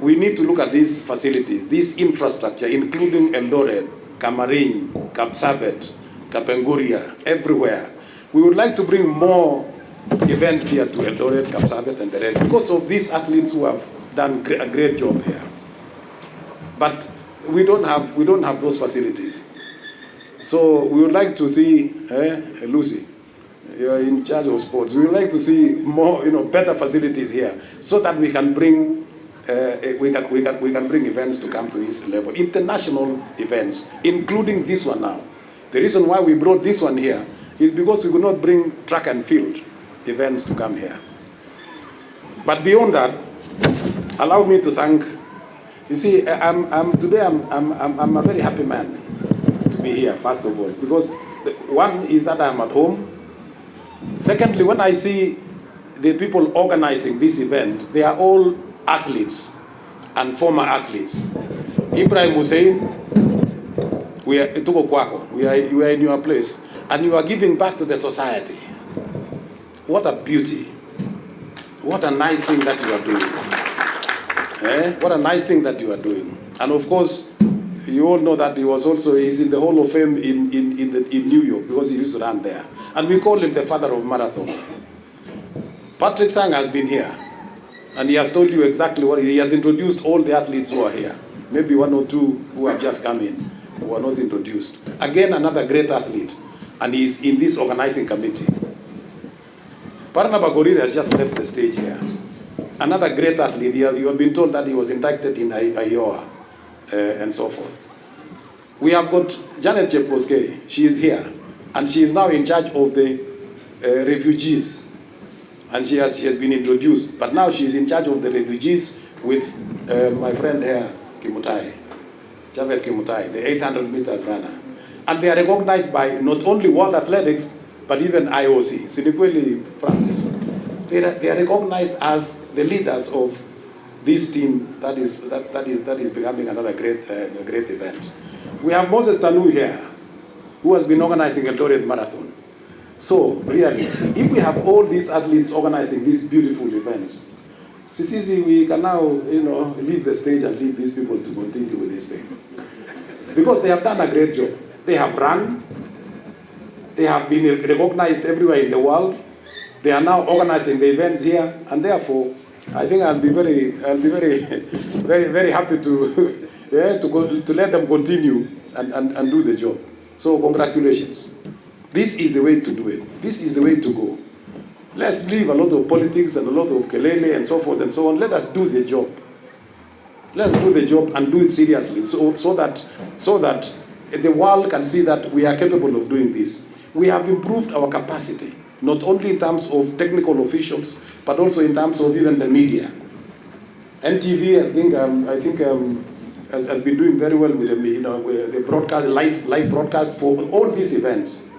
we need to look at these facilities, this infrastructure, including Eldoret, Kamarin, Kapsabet, Kapenguria, everywhere. We would like to bring more events here to Eldoret, Kapsabet, and the rest, because of these athletes who have done a great job here. But we don't have those facilities. So we would like to see, Lucy, you are in charge of sports. We would like to see more, better facilities here, so that we can bring we can bring events to come to this level, international events, including this one now. The reason why we brought this one here is because we could not bring track and field events to come here. But beyond that, allow me to thank. You see, today I'm a very happy man to be here. First of all, because one is that I'm at home. Secondly, when I see the people organizing this event, they are all athletes and former athletes. Ibrahim Hussein, we are in your place, and you are giving back to the society. What a beauty. What a nice thing that you are doing. What a nice thing that you are doing. And of course, you all know that he's in the Hall of Fame in New York, because he used to run there. And we call him the father of marathon. Patrick Sang has been here, and he has told you exactly what he has introduced all the athletes who are here. Maybe 1 or 2 who have just come in, who are not introduced. Again, another great athlete, and he's in this organizing committee. Barnaba Goriri has just left the stage here. Another great athlete. You have been told that he was inducted in Iowa, and so forth. We have got Janet Chepkoskei. She is here, and she is now in charge of the refugees. And she has been introduced, but now she is in charge of the refugees with my friend here, Kimutai, Javed Kimutai, the 800 meters runner. And they are recognized by not only World Athletics, but even IOC, Sinikweli Francis. They are recognized as the leaders of this team that is becoming another great event. We have Moses Tanu here, who has been organizing Eldoret Marathon. So, really, if we have all these athletes organizing these beautiful events, Sisi, we can now, leave the stage and leave these people to continue with this thing. Because they have done a great job. They have run. They have been recognized everywhere in the world. They are now organizing the events here, and therefore, I think I'll be very, very happy to let them continue and do the job. So, congratulations. This is the way to do it. This is the way to go. Let's leave a lot of politics and a lot of kelele and so forth and so on. Let us do the job. Let's do the job and do it seriously, so that the world can see that we are capable of doing this. We have improved our capacity, not only in terms of technical officials, but also in terms of even the media. NTV, I think, has been doing very well with the broadcast, live broadcast for all these events.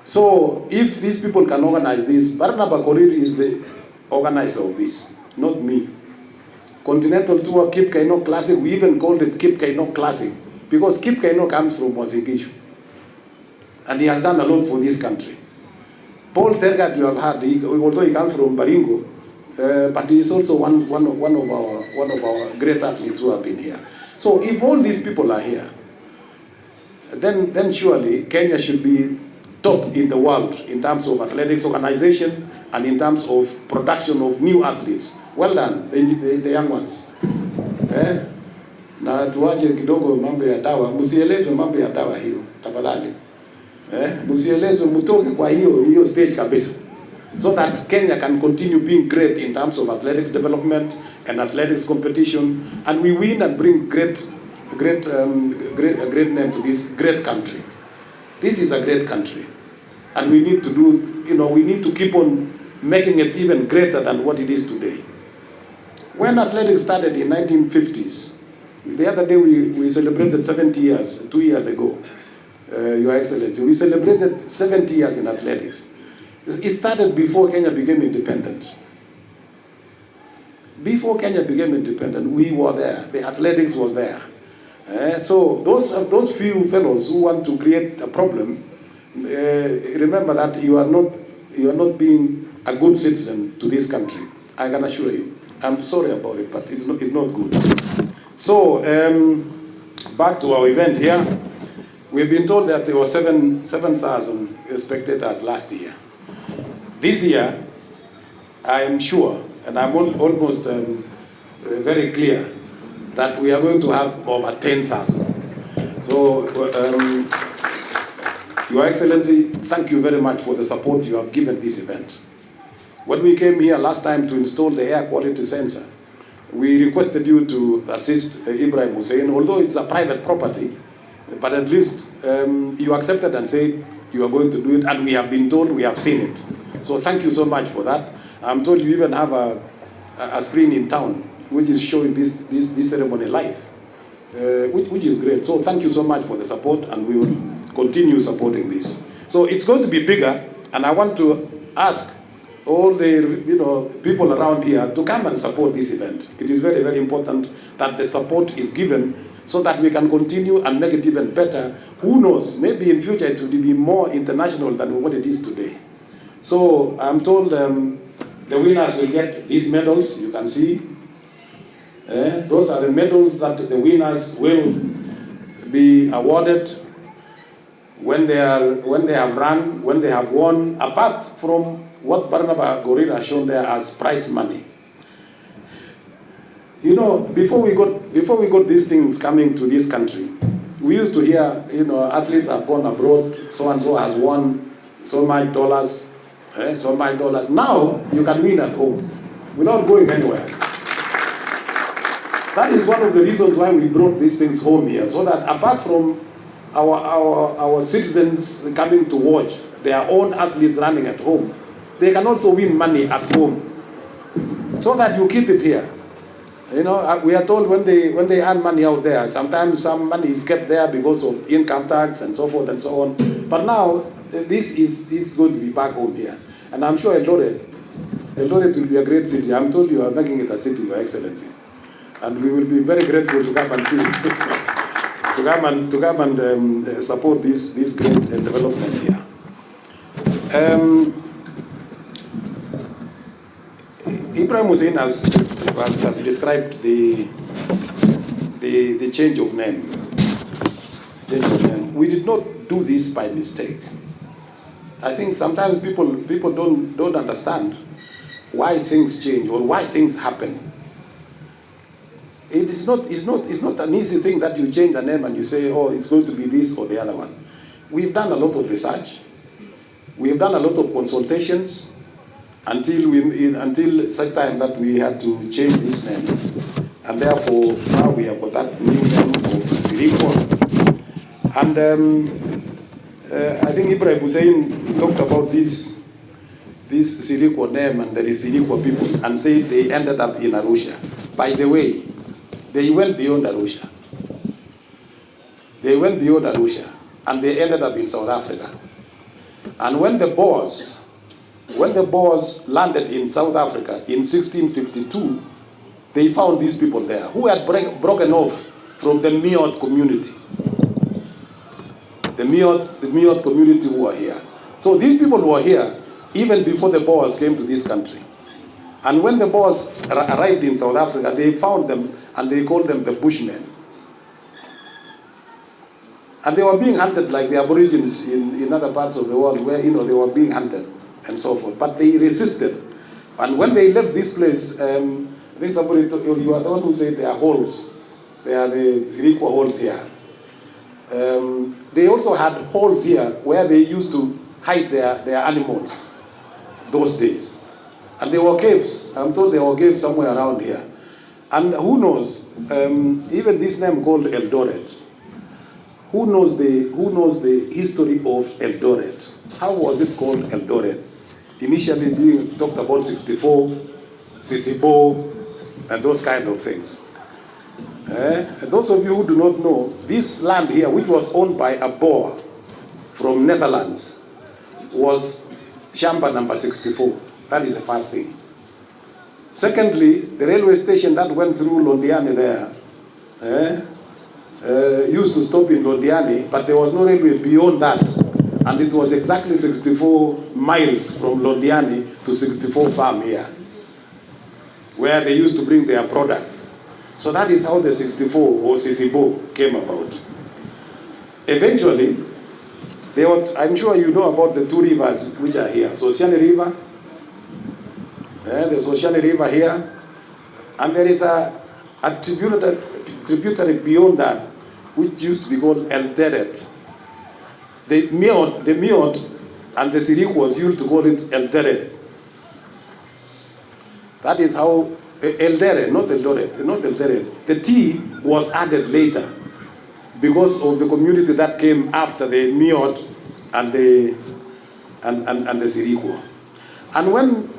So if these people can organize this, Barnaba Goriri is the organizer of this, not me. Continental Tour, Kip Keino Classic, we even called it Kip Keino Classic, because Kip Keino comes from Wasingishu. And he has done a lot for this country. Paul Tergat, you have heard, although he comes from Baringo, but he is also one of our great athletes who have been here. So if all these people are here, then surely Kenya should be top in the world in terms of athletics organization and in terms of production of new athletes. Well done, the young ones. Na tuache kidogo mambo ya dawa, msielezwe mambo ya dawa hiyo, tafadhali. Msielezwe, mtoke kwa hiyo stage kabisa. So that Kenya can continue being great in terms of athletics development and athletics competition, and we win and bring great name to this great country. This is a great country, and we need to do, we need to keep on making it even greater than what it is today. When athletics started in 1950s, the other day we celebrated 70 years, 2 years ago, Your Excellency. We celebrated 70 years in athletics. It started before Kenya became independent. Before Kenya became independent, we were there. The athletics was there. So those few fellows who want to create a problem, remember that you are not being a good citizen to this country. I can assure you. I'm sorry about it, but it's not good. So back to our event here. We've been told that there were 7,000 spectators last year. This year, I am sure, and I'm almost very clear, that we are going to have over 10,000. So, Your Excellency, thank you very much for the support you have given this event. When we came here last time to install the air quality sensor, we requested you to assist Ibrahim Hussein, although it's a private property, but at least you accepted and said you are going to do it, and we have been told, we have seen it. So thank you so much for that. I'm told you even have a screen in town which is showing this ceremony live, which is great. So thank you so much for the support, and we will continue supporting this. So it's going to be bigger, and I want to ask all the people around here to come and support this event. It is very, very important that the support is given so that we can continue and make it even better. Who knows, maybe in future it will be more international than what it is today. So I'm told the winners will get these medals, you can see. Those are the medals that the winners will be awarded when they have won, apart from what Barnaba Gorilla has shown there as prize money. Before we got these things coming to this country, we used to hear, athletes have gone abroad, so and so has won so much dollars, so much dollars. Now you can win at home without going anywhere. That is one of the reasons why we brought these things home here, so that apart from our citizens coming to watch their own athletes running at home, they can also win money at home, so that you keep it here. We are told when they earn money out there, sometimes some money is kept there because of income tax and so forth and so on. But now this is going to be back home here, and I'm sure Eldoret will be a great city. I'm told you are making it a city, Your Excellency, and we will be very grateful to come and see, to come and support this great development here. Ibrahim Hussein has described the change of name. We did not do this by mistake. I think sometimes people don't understand why things change or why things happen. It's not an easy thing that you change the name and you say, oh, it's going to be this or the other one. We've done a lot of research. We've done a lot of consultations until such time that we had to change this name. And therefore, now we have got that new name of sirikwa. And I think Ibrahim Hussein talked about this sirikwa name and the sirikwa people and said they ended up in Arusha. By the way, they went beyond Arusha. They went beyond Arusha, and they ended up in South Africa. And when the Boers landed in South Africa in 1652, they found these people there who had broken off from the Miot community. The Miot community who were here. So these people were here even before the Boers came to this country. And when the Boers arrived in South Africa, they found them and they called them the Bushmen. And they were being hunted like the Aborigines in other parts of the world where they were being hunted. and so forth. But they resisted. And when they left this place, I think somebody, you are the one who said there are holes. There are the sirikwa holes here. They also had holes here where they used to hide their animals those days. And there were caves. I'm told there were caves somewhere around here. And who knows, even this name called Eldoret, who knows the history of Eldoret? How was it called Eldoret? Initially, we talked about 64, Sisibo, and those kind of things. And those of you who do not know, this land here, which was owned by a Boer from Netherlands, was Shamba number 64. That is the first thing. Secondly, the railway station that went through Londiani there, used to stop in Londiani, but there was no railway beyond that. And it was exactly 64 miles from Londiani to 64 farm here, where they used to bring their products. So that is how the 64 or Sisibo came about. Eventually, I'm sure you know about the two rivers which are here. Sociani River, the Sociani River here, and there is a tributary beyond that, which used to be called Eldoret. The Miot and the Sirikwas used to call it Eldoret. That is how Eldoret, not Eldoret. The T was added later because of the community that came after the Miot and the Sirikwa. And when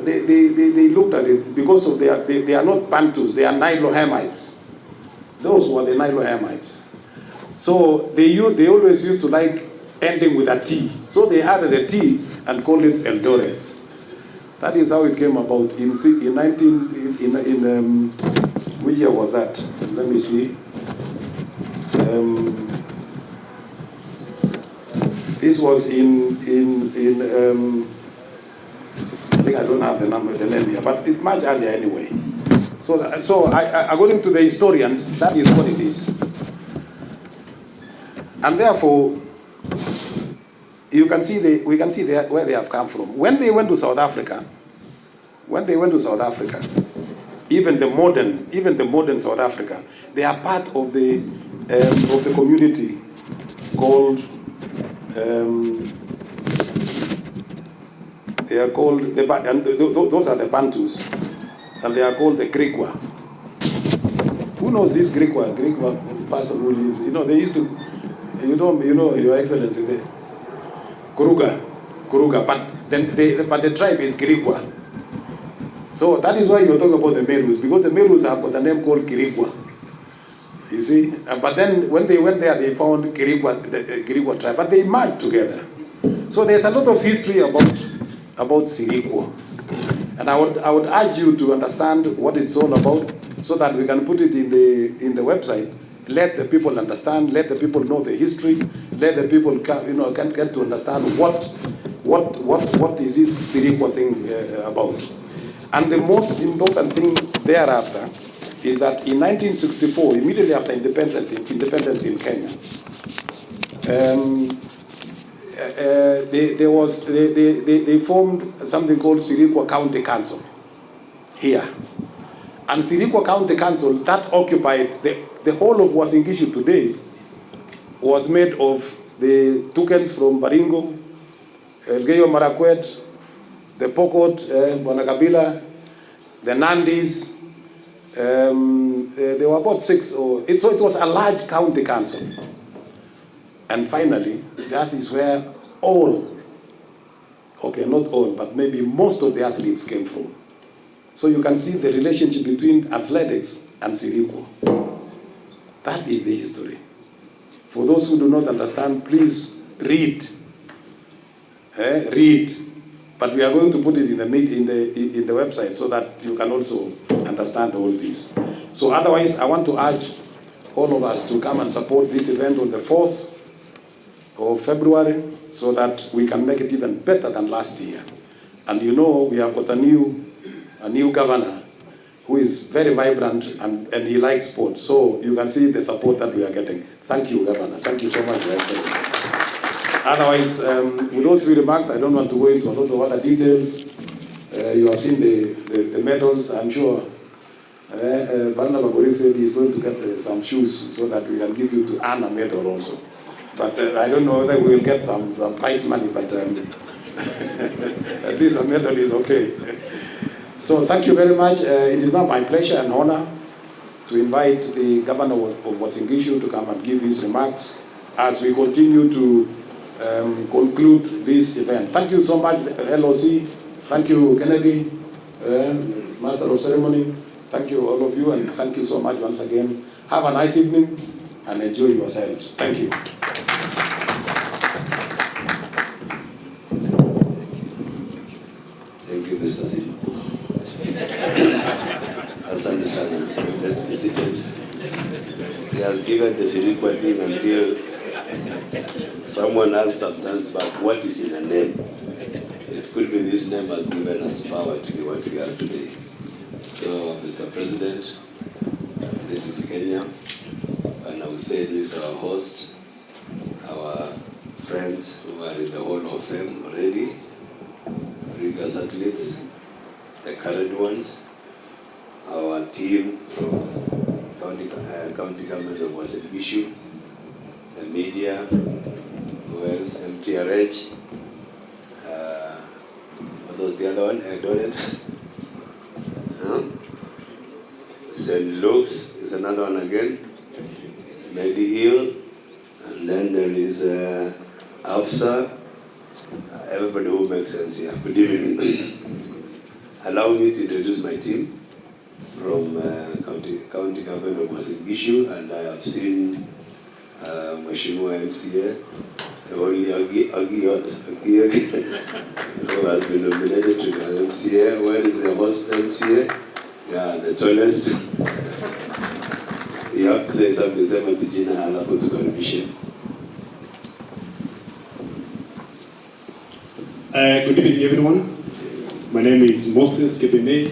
they looked at it, because of they are not Bantus, they are Nilohamites. Those were the Nilohamites. So they always used to like ending with a T. So they added a T and called it Eldoret. That is how it came about in which year was that? Let me see. This was in I think I don't have the name here, but it's much earlier anyway. So according to the historians, that is what it is. And therefore, we can see where they have come from. When they went to South Africa, even the modern South Africa, they are part of the community called they are called those are the Bantus, and they are called the Sirikwa. Who knows this Sirikwa person who lives? You know, they used to, Your Excellency, the Kuruga, but the tribe is Sirikwa. So that is why you're talking about the Merus, because the Merus have got a name called Sirikwa. You see, but then when they went there, they found the Sirikwa tribe, but they merged together. So there's a lot of history about Sirikwa, and I would urge you to understand what it's all about, so that we can put it in the website. Let the people understand. Let the people know the history. Let the people can get to understand what is this Sirikwa thing about. And the most important thing thereafter is that in 1964, immediately after independence in Kenya, they formed something called Sirikwa County Council here. And Sirikwa County Council, that occupied the whole of Uasin Gishu today, was made of the Tukens from Baringo, Elgeyo Marakwet, the Pokot, Bonagabila, the Nandis. There were about 6. So it was a large county council. And finally, that is where not all, but maybe most of the athletes came from. So you can see the relationship between athletics and Sirikwa. That is the history. For those who do not understand, please read. Read. But we are going to put it in the website so that you can also understand all this. So otherwise, I want to urge all of us to come and support this event on the 4th of February so that we can make it even better than last year. And we have got a new governor who is very vibrant and he likes sports. So you can see the support that we are getting. Thank you, Governor. Thank you so much, Your Excellency. Otherwise, with those few remarks, I don't want to go into a lot of other details. You have seen the medals, I'm sure. Barnaba Gori said he's going to get some shoes so that we can give you to earn a medal also. But I don't know whether we will get some prize money, but at least a medal is okay. So thank you very much. It is now my pleasure and honor to invite the Governor of Uasin Gishu to come and give his remarks as we continue to conclude this event. Thank you so much, LOC. Thank you, Kennedy, Master of Ceremony. Thank you, all of you, and thank you so much once again. Have a nice evening and enjoy yourselves. Thank you. Thank you, Mr. Sirikwa. Asante sana. Let's be seated. He has given the sirikwa thing until someone asked sometimes back, what is in a name? It could be this name has given us power to be what we are today. So, Mr. President, this is Kenya, and I will say this is our host, our friends who are in the Hall of Fame already, previous athletes, the current ones, our team from County Government of Uasin Gishu, the media, who else, MTRH, what was the other one, Eldoret, St. Luke's is another one again, Medihill, and then there is AFSA, everybody who makes sense here. Good evening. Allow me to introduce my team from County Government of Uasin Gishu, and I have seen Mheshimiwa MCA, the only Agiot, who has been nominated to the MCA. Where is the host MCA? Yeah, the tallest. You have to say something, sema tujina halafu tukaribishe. Good evening, everyone. My name is Moses Kebene,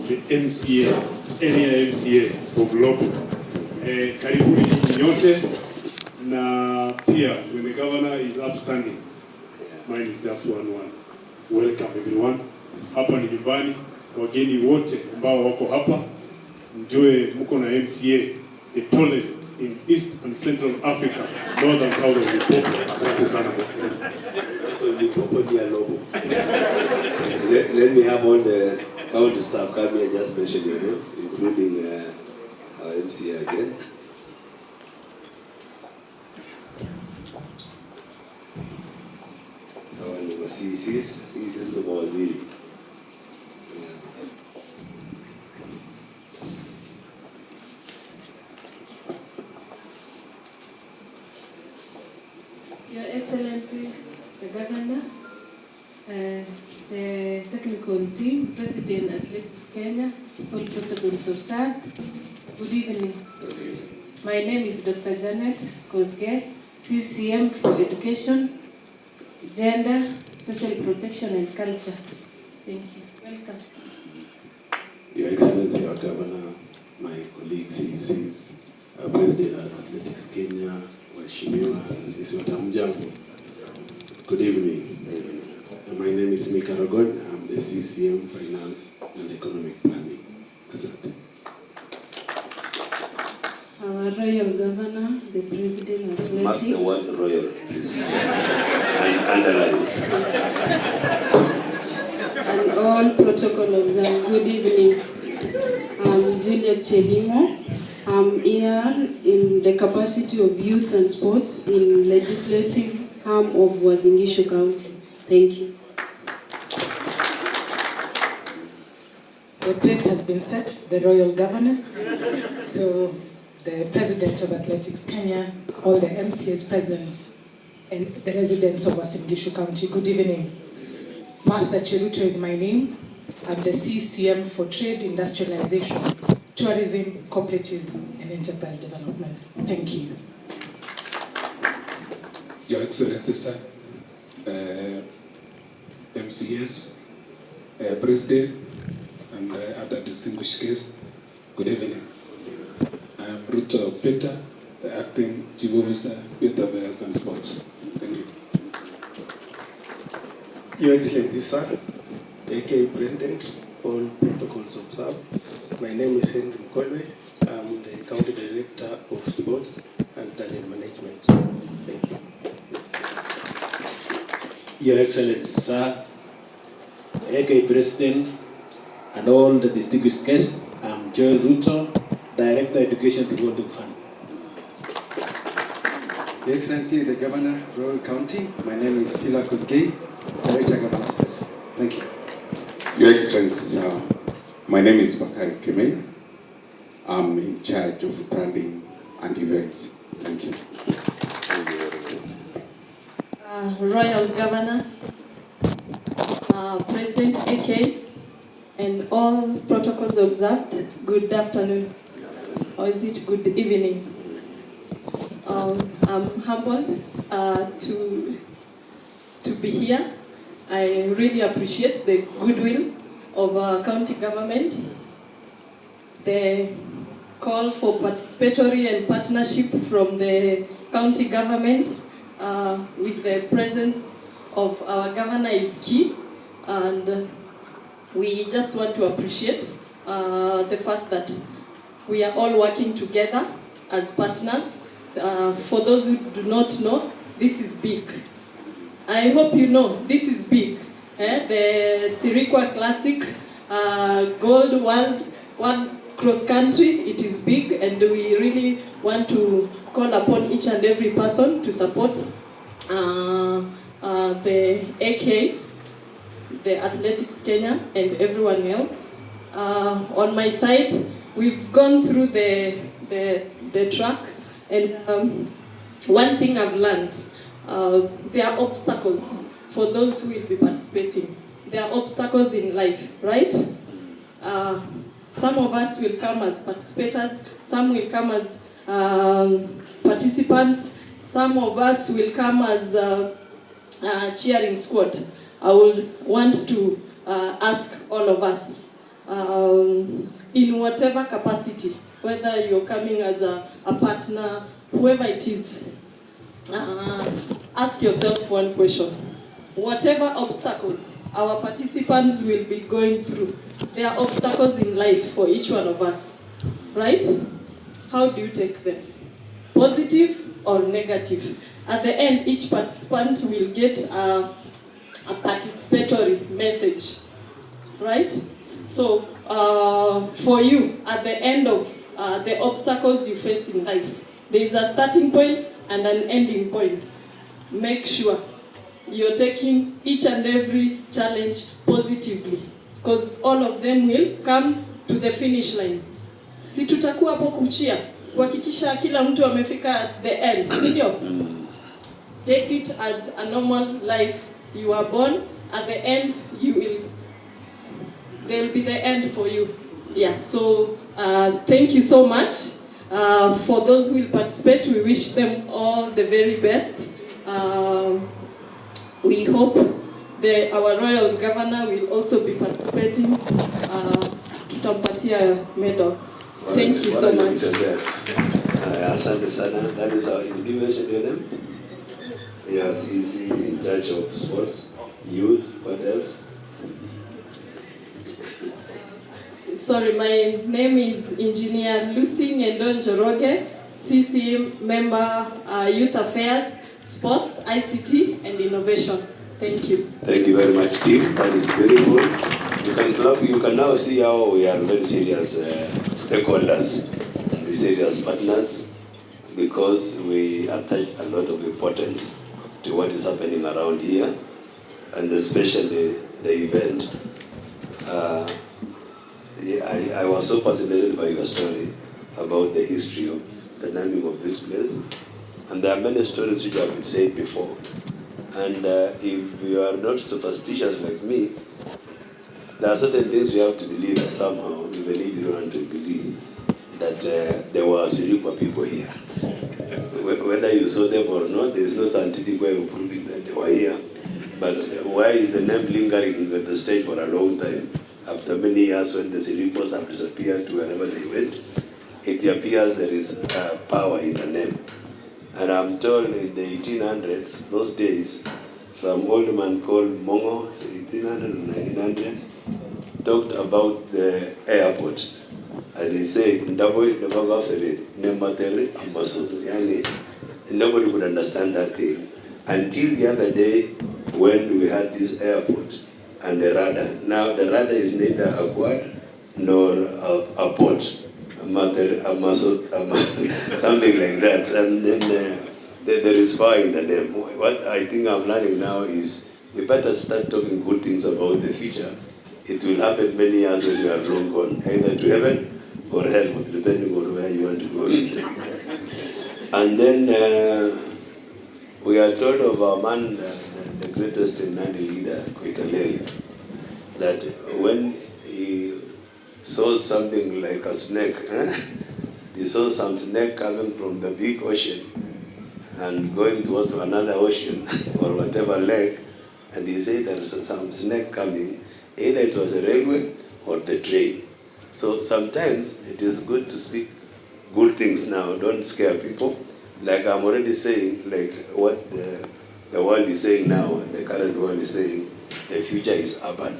the MCA, area MCA for Global. Karibuni nyote, na pia when the governor is upstanding, mine is just one. Welcome everyone. Hapa ni nyumbani, wageni wote ambao wako hapa, mjue mko na MCA, the tallest in East and Central Africa, North and South of Limpopo. Asante sana. Let me have all the county staff come here, just mention your name, including our MCA again. This is the mawaziri. Your Excellency, the Governor, the technical team, President Athletics Kenya, all protocols observed. Good evening. My name is Dr. Janet Kosgei, CCM for Education, Gender, Social Protection and Culture. Thank you. Welcome. Your Excellency, our Governor, my colleagues, CECs, our President of Athletics Kenya, Waheshimiwa, sisi watamjambo. Good evening. My name is Mika Ragon. I'm the CCM Finance and Economic Planning. Asante. Our Royal Governor, the President Athletics. Mark the word royal, please. And underline. And all protocol observed. Good evening. I'm Juliet Chelimo. I'm here in the capacity of youth and sports in legislative arm of Uasin Gishu County. Thank you. The place has been set, the Royal Governor. So the President of Athletics Kenya, all the MCAs present, and the residents of Uasin Gishu County. Good evening. Martha Cheruto is my name. I'm the CCM for Trade, Industrialization, Tourism, Cooperatives, and Enterprise Development. Thank you. Your Excellency, sir, MCS, President, and other distinguished guests, good evening. I'm Ruto Peter, the Acting Chief Officer, Youth Affairs and Sports. Thank you. Your Excellency, sir, aka President, all protocols observed. My name is Henry Mkolwe. I'm the County Director of Sports and Talent Management. Thank you. Your Excellency, sir, aka President, and all the distinguished guests, I'm Joel Ruto, Director Education Revolving Fund. Your Excellency, the Governor, Royal County, my name is Sila Kuzgei, Director Governor Space. Thank you. Your Excellency, sir, my name is Bakari Kemei. I'm in charge of branding and events. Thank you. Royal Governor, President AK, and all protocols observed, good afternoon, or is it good evening? I'm humbled to be here. I really appreciate the goodwill of our county government, the call for participatory and partnership from the county government with the presence of our governor is key, and we just want to appreciate the fact that we are all working together as partners. For those who do not know, this is big. I hope you know, this is big. The Sirikwa Classic Gold World Cross Country, it is big, and we really want to call upon each and every person to support the AK, the Athletics Kenya, and everyone else. On my side, we've gone through the track, and one thing I've learned, there are obstacles for those who will be participating. There are obstacles in life, right? Some of us will come as participators, some will come as participants, some of us will come as cheering squad. I would want to ask all of us, in whatever capacity, whether you're coming as a partner, whoever it is, ask yourself one question. Whatever obstacles our participants will be going through, there are obstacles in life for each one of us, right? How do you take them? Positive or negative? At the end, each participant will get a participatory message, right? So for you, at the end of the obstacles you face in life, there is a starting point and an ending point. Make sure you're taking each and every challenge positively, because all of them will come to the finish line. Si tutakuwa hapo kuchia, kuhakikisha kila mtu amefika at the end, ndio? Take it as a normal life. You are born, at the end there will be the end for you. Yeah, so thank you so much. For those who will participate, we wish them all the very best. We hope our Royal Governor will also be participating. Tutampatia medal. Thank you so much. Asante sana. That is our individual your name? Yes, he's in charge of sports, youth, what else? Sorry, my name is Engineer Lucy Ngendon Joroge, CCM member, Youth Affairs, Sports, ICT, and Innovation. Thank you. Thank you very much, team. That is very good. You can now see how we are very serious stakeholders and very serious partners, because we attach a lot of importance to what is happening around here, and especially the event. I was so fascinated by your story about the history of the naming of this place, and there are many stories which have been said before. And if you are not superstitious like me, there are certain things you have to believe somehow, even if you don't want to believe that there were sirikwa people here. Whether you saw them or not, there is no scientific way of proving that they were here. But why is the name lingering at the stage for a long time? After many years, when the sirikwas have disappeared to wherever they went, it appears there is power in the name. And I'm told in the 1800s, those days, some old man called Mongo, 1800 or 1900, talked about the airport. And he said, nobody could understand that thing until the other day when we had this airport and the radar. Now the radar is neither a quad nor a port, something like that. And then there is fire in the name. What I think I'm learning now is we better start talking good things about the future. It will happen many years when you are long gone, either to heaven or hell, depending on where you want to go. And then we are told of our man, the greatest Nandi leader, Koitalel, that when he saw something like a snake, he saw some snake coming from the big ocean and going towards another ocean or whatever lake, and he said there's some snake coming, either it was a railway or the train. So sometimes it is good to speak good things now, don't scare people. Like I'm already saying, like what the world is saying now, the current world is saying, the future is urban.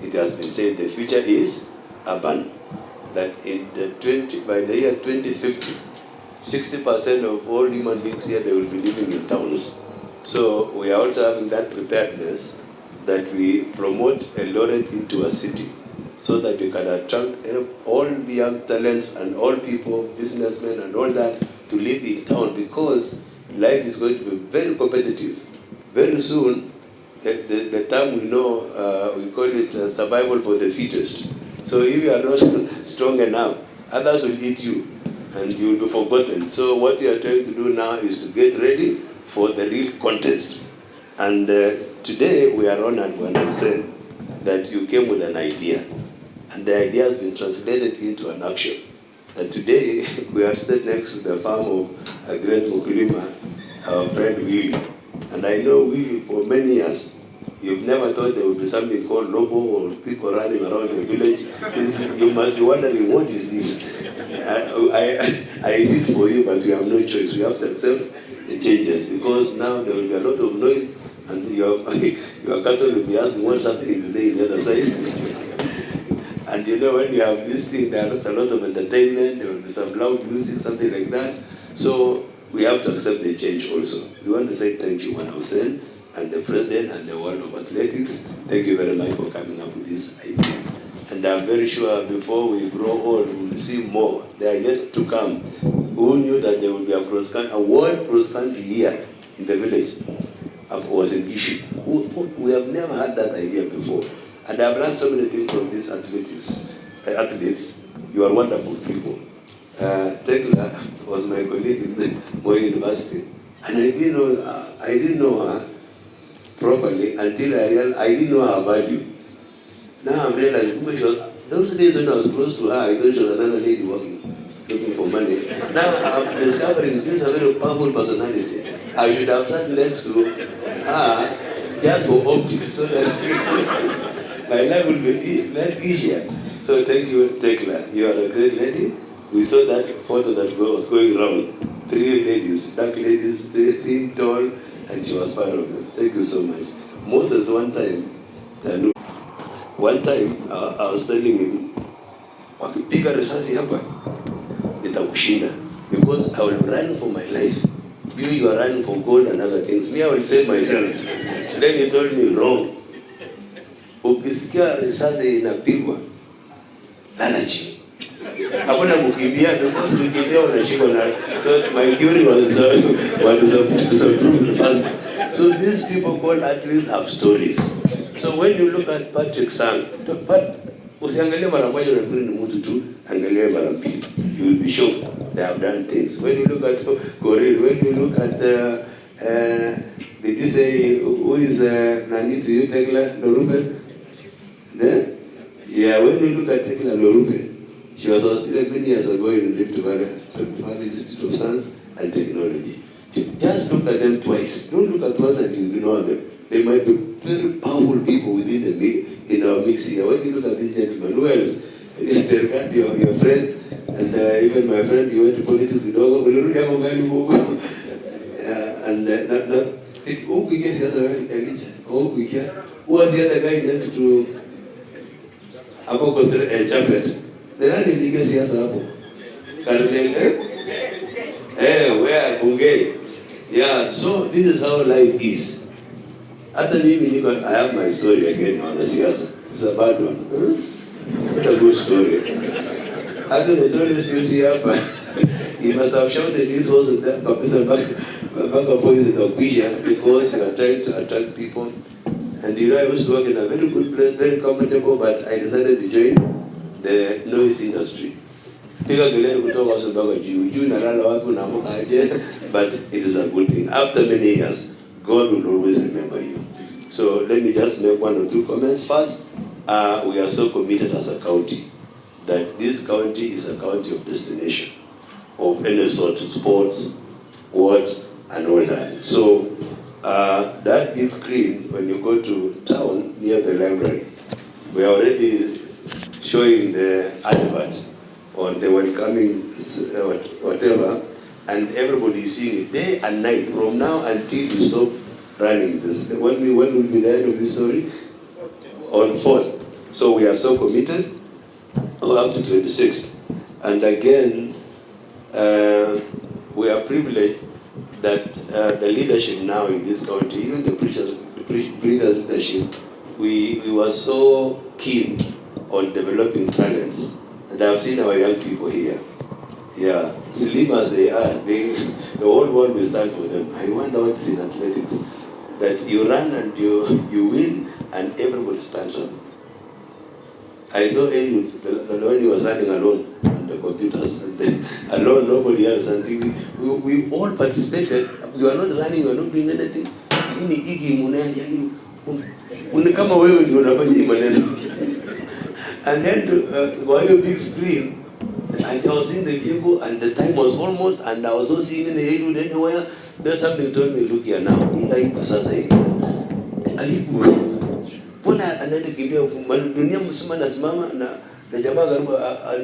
It has been said the future is urban. That by the year 2050, 60% of all human beings here, they will be living in towns. So we are also having that preparedness that we promote Eldoret into a city so that we can attract all the young talents and all people, businessmen and all that, to live in town, because life is going to be very competitive. Very soon, the term we know, we call it survival for the fittest. So if you are not strong enough, others will eat you and you will be forgotten. So what you are trying to do now is to get ready for the real contest. And today we are honored when I'm saying that you came with an idea. And the idea has been translated into an action. And today we are sitting next to the farm of a great Mukulima, our friend Willie. And I know Willie for many years. You've never thought there would be something called Lobo or people running around the village. You must be wondering, what is this? I did for you, but we have no choice. We have to accept the changes, because now there will be a lot of noise and your cattle will be asking what's happening today in the other side. And you know, when you have this thing, there are not a lot of entertainment, there will be some loud music, something like that. So we have to accept the change also. We want to say thank you, Hussein, and the president and the world of athletics. Thank you very much for coming up with this idea. And I'm very sure before we grow old, we will see more. They are yet to come. Who knew that there will be a world cross-country here in the village? Was an issue. We have never had that idea before. And I've learned so many things from these athletes. You are wonderful people. Tekla was my colleague in Moi University. And I didn't know her properly until I didn't know her value. Now I'm realizing, those days when I was close to her, I thought she was another lady working, looking for money. Now I'm discovering this is a very powerful personality. I should have sat next to her just for optics, so that my life will be easier. So thank you, Tekla. You are a great lady. We saw that photo that was going around. 3 ladies, dark ladies, thin, tall, and she was part of them. Thank you so much. Moses, one time, I was telling him, wakipiga risasi hapa, nitakushinda, because I will run for my life. You are running for gold and other things. Me, I will save myself. Then he told me, wrong. Ukisikia risasi inapigwa, lala chini. Hakuna kukimbia, because ukikimbia unashikwa na. So my theory was disapproved first. So these people called athletes have stories. So when you look at Patrick Sang, usiangalie mara moja unafikiri ni mtu tu, angalia mara mbili. You will be shocked they have done things. When you look at Goril, when you look at did you say who is Nani to you, Tekla Lorupe? Then? Yeah, when you look at Tekla Lorupe, she was a student many years ago in Rift Valley Institute of Science and Technology. Just look at them twice. Don't look at once and you ignore them. They might be very powerful people within in our mix here. When you look at this gentleman, who else? Your friend, and even my friend, you went to politics with Ogo. And who gave us to hapo Chapet. The nani liga siasa hapo? Karulele? Where Bungei? Yeah, so this is how life is. Hata mimi I have my story again on the siasa. It's a bad one. Not a good story. Hata the tallest duty hapa. He must have shouted this also back poison of because you are trying to attract people. And I used to work in a very good place, very comfortable, but I decided to join the noise industry. But it is a good thing. After many years, God will always remember you. So let me just make one or two comments. First, we are so committed as a county that this county is a county of destination of any sort, sports, what, and all that. So that big screen, when you go to town near the library, we are already showing the adverts or the welcoming whatever, and everybody is seeing it day and night from now until we stop running this. When will be the end of this story? On 4th. So we are so committed up to 26th. And again, we are privileged that the leadership now in this country, even the previous leadership, we were so keen on developing talents. And I've seen our young people here. Yeah, slim as they are, the whole world will stand for them. I wonder what is in athletics. That you run and you win and everybody stands up. I saw Eliud, the one he was running alone on the computers, and then alone, nobody else, and we all participated. You are not running, you are not doing anything. And then by a big screen, I was seeing the people, and the time was almost, and I was not seeing any Eliud anywhere. Then something told me, look here now, Puna anaenda kimbia dunia mzima nasimama na jamaa karibu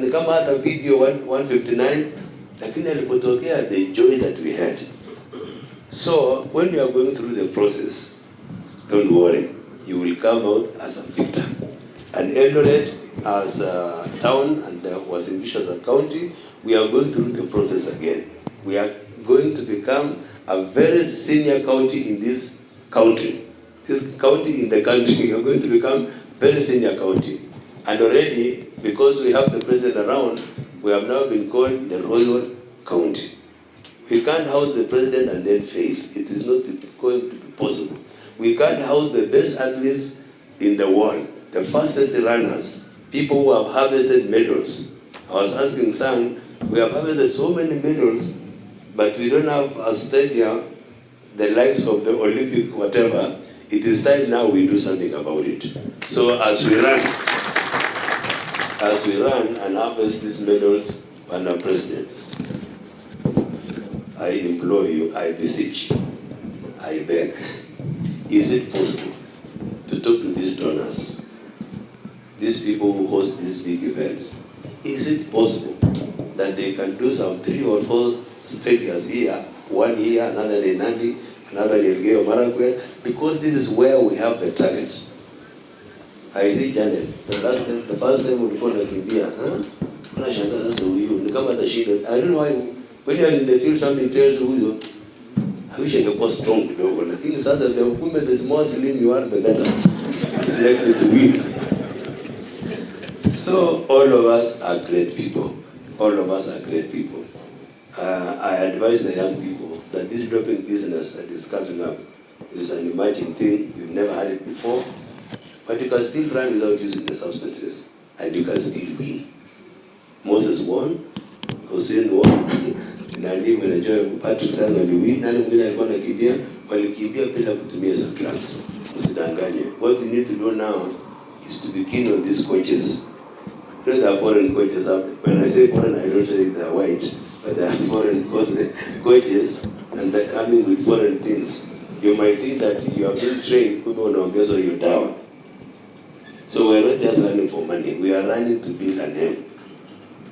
ni kama hata video 159, lakini alipotokea the joy that we had. So when you are going through the process, don't worry, you will come out as a victor. And Eldoret as a town and was envisioned as a county, we are going through the process again. We are going to become a very senior county in this country. This county in the country, we are going to become very senior county. And already, because we have the president around, we have now been called the Royal County. We can't house the president and then fail. It is not going to be possible. We can't house the best athletes in the world, the fastest runners, people who have harvested medals. I was asking Sang, we have harvested so many medals, but we don't have a stadium, the likes of the Olympic whatever. It is time now we do something about it. So as we run and harvest these medals, Madam President, I implore you, I beseech, I beg, is it possible to talk to these donors, these people who host these big events? Is it possible that they can do some 3 or 4 stadiums here, one here, another in Nandi, another in Elgeyo Marakwet, because this is where we have the talent. I see Janet, the first time we called Nakimbia, I don't know why, when you are in the field, something tells you, I wish I could be strong, but in the women, the more slim you are, the better. It's likely to win. So all of us are great people. All of us are great people. I advise the young people that this doping business that is coming up is an emerging thing. You've never had it before, but you can still run without using the substances, and you can still win. Moses won, Hussein won, and even enjoy Patrick Sang waliwin. Nani mwingine alikuwa anakimbia, walikimbia bila kutumia some drugs. Usidanganye. What we need to do now is to be keen on these coaches. There are foreign coaches up. When I say foreign, I don't say they are white, but they are foreign coaches, and they're coming with foreign things. You might think that you have been trained, people wanaongezwa your dawa. So we are not just running for money. We are running to build a name.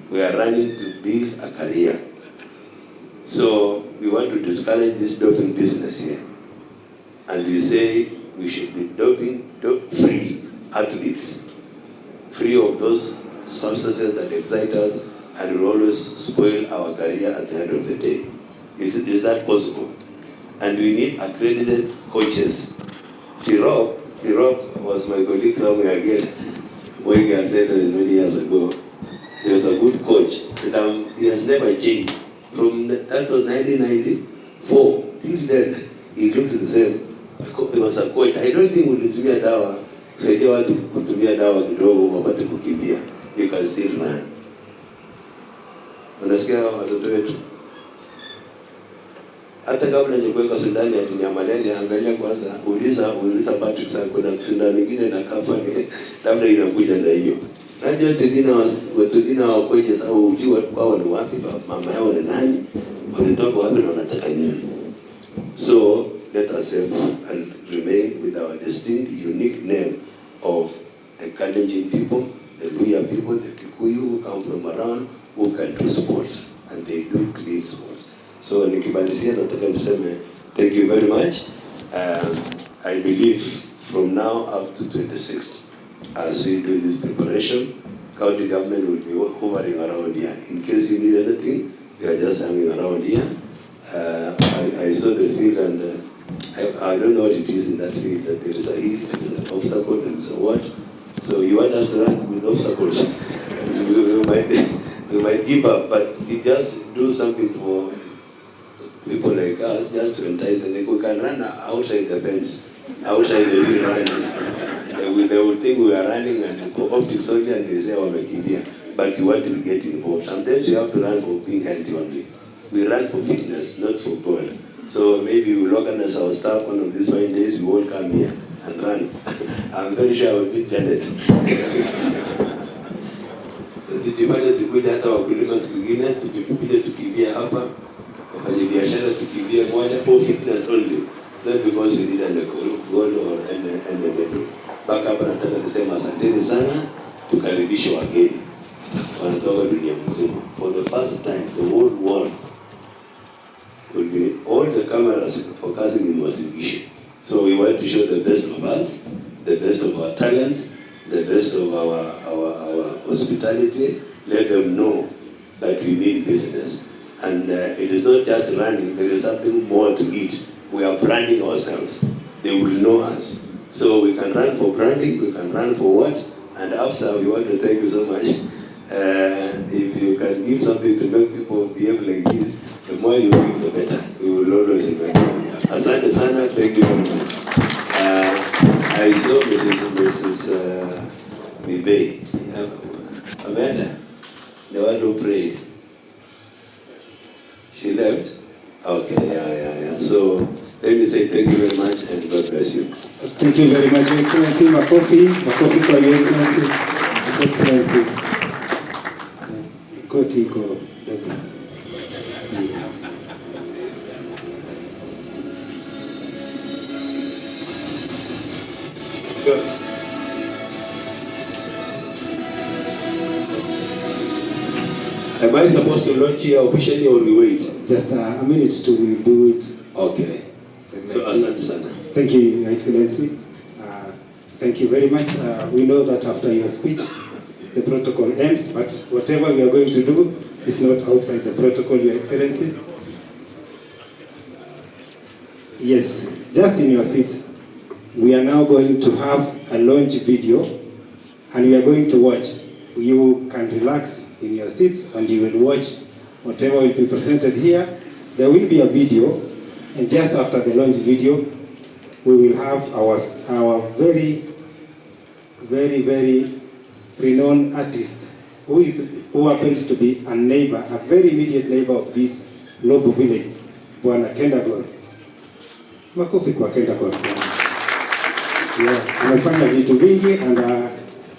We are running to build a career. So we want to discourage this doping business here. And we say we should be doping free. athletes, free of those substances that excite us and will always spoil our career at the end of the day. Is that possible? And we need accredited coaches. Tirop was my colleague somewhere again. When he had said many years ago, he was a good coach. And he has never changed. That was 1994 till then. He looks the same. He was a coach. I don't think ulitumia dawa kusaidia watu kutumia dawa kidogo wapate kukimbia. You can still run. Unasikia watoto wetu? Hata kabla ya kuweka sindani ya tinia malaria, angalia kwanza, uliza Patrick sasa kuna sindani nyingine na kafani labda inakuja na hiyo. Najua wengine wakoje sasa ujue kwao ni wapi, mama yao ni nani, walitoka wapi na wanataka nini. So let us and remain with our distinct, unique name of the Kalenjin people, the Luya people, the Kikuyu who come from around, who can do sports, and they do clean sports. So nikibalizia nataka niseme thank you very much. I believe from now up to 26th, as we do this preparation, county government will be hovering around here. In case you need anything, we are just hanging around here. I saw the field and I don't know what it is in that field, that there is a hill, there is an obstacle, there is a what. So you want us to run with obstacles. we might give up, but we just do something for people like us, just to entice them. We can run outside the fence, outside the real running. They will think we are running and go up to soldier and they say, oh, wamekimbia. But you want to get involved. Sometimes you have to run for being healthy only. We run for fitness, not for goal. So maybe we'll organize our staff one of these fine days, we all come here and run. I'm very sure I will beat Janet. So tujifanya tukuja hata wakulima siku ingine, tukikuja tukimbia hapa, wafanye biashara tukimbia moja for fitness only. Not because we need a gold or a medal. Mpaka hapa nataka kusema asanteni sana, tukaribisha wageni wanatoka dunia mzima. For the first time, the whole world will be all the cameras focusing in Uasin Gishu. So we want to show the best of us, the best of our talents, the best of our hospitality. Let them know that we mean business. And it is not just running, there is something more to it. We are branding ourselves. They will know us. So we can run for branding, we can run for what? And after, we want to thank you so much. If you can give something to make people behave like this, the more you give, the better. We will always remember. Asante sana, thank you very much. I saw Mrs. Mibei. Amanda, the one who prayed. She left? Okay, yeah. So let me say thank you very much and God bless you. Thank you very much, Your Excellency. Makofi for Your Excellency. His Excellency. Koti iko dogo. Good. Am I supposed to launch here officially or we wait? Just a minute to we'll do it. Okay. So asante sana. Thank you, Your Excellency. Thank you very much. We know that after your speech, the protocol ends, but whatever we are going to do is not outside the protocol, Your Excellency. Yes, just in your seats. We are now going to have a launch video, and we are going to watch. You can relax in your seats, and you will watch whatever will be presented here. There will be a video, and just after the launch video, we will have our very renowned artist who happens to be a neighbor, a very immediate neighbor of this Lobo village, Bwana Kendagor. Makofi kwa Kendagor. Yeah, amefanya vitu vingi, and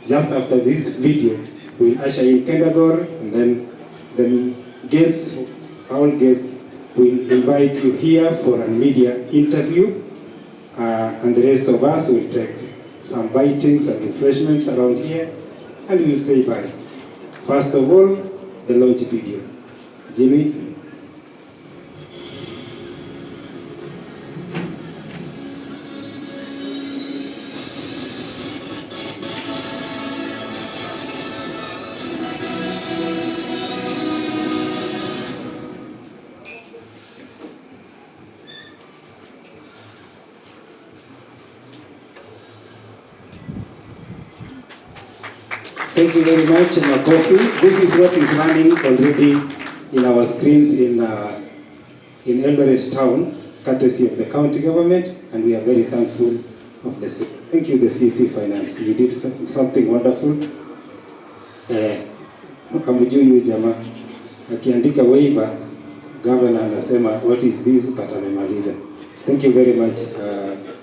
just after this video, we'll usher in Kendagor, and then the guests, all guests, will invite you here for a media interview, and the rest of us will take some bitings and refreshments around here, and we will say bye. First of all, the launch video. Jimmy? Thank you very much, Makofi. This is what is running already in our screens in Eldoret town, courtesy of the county government, and we are very thankful of this. Thank you, the CC Finance. You did something wonderful. Hamjui huyu jamaa akiandika waiver, governor anasema what is this, but amemaliza. Thank you very much,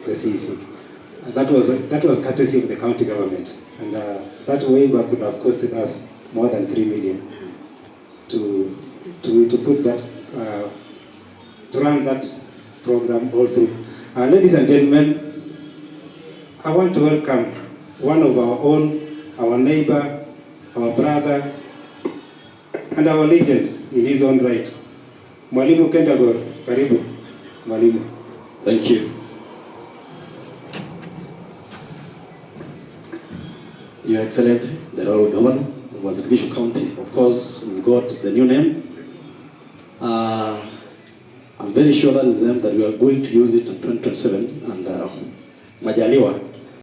the CC. That was courtesy of the county government, and that waiver could have costed us more than 3 million to put that to run that program all through. Ladies and gentlemen, I want to welcome one of our own, our neighbor, our brother, and our legend in his own right. Mwalimu Kendagor, karibu. Mwalimu. Thank you. Your Excellency, the Royal Governor of Uasin Gishu County. Of course, we got the new name. I'm very sure that is the name that we are going to use it in 2027. And Majaliwa,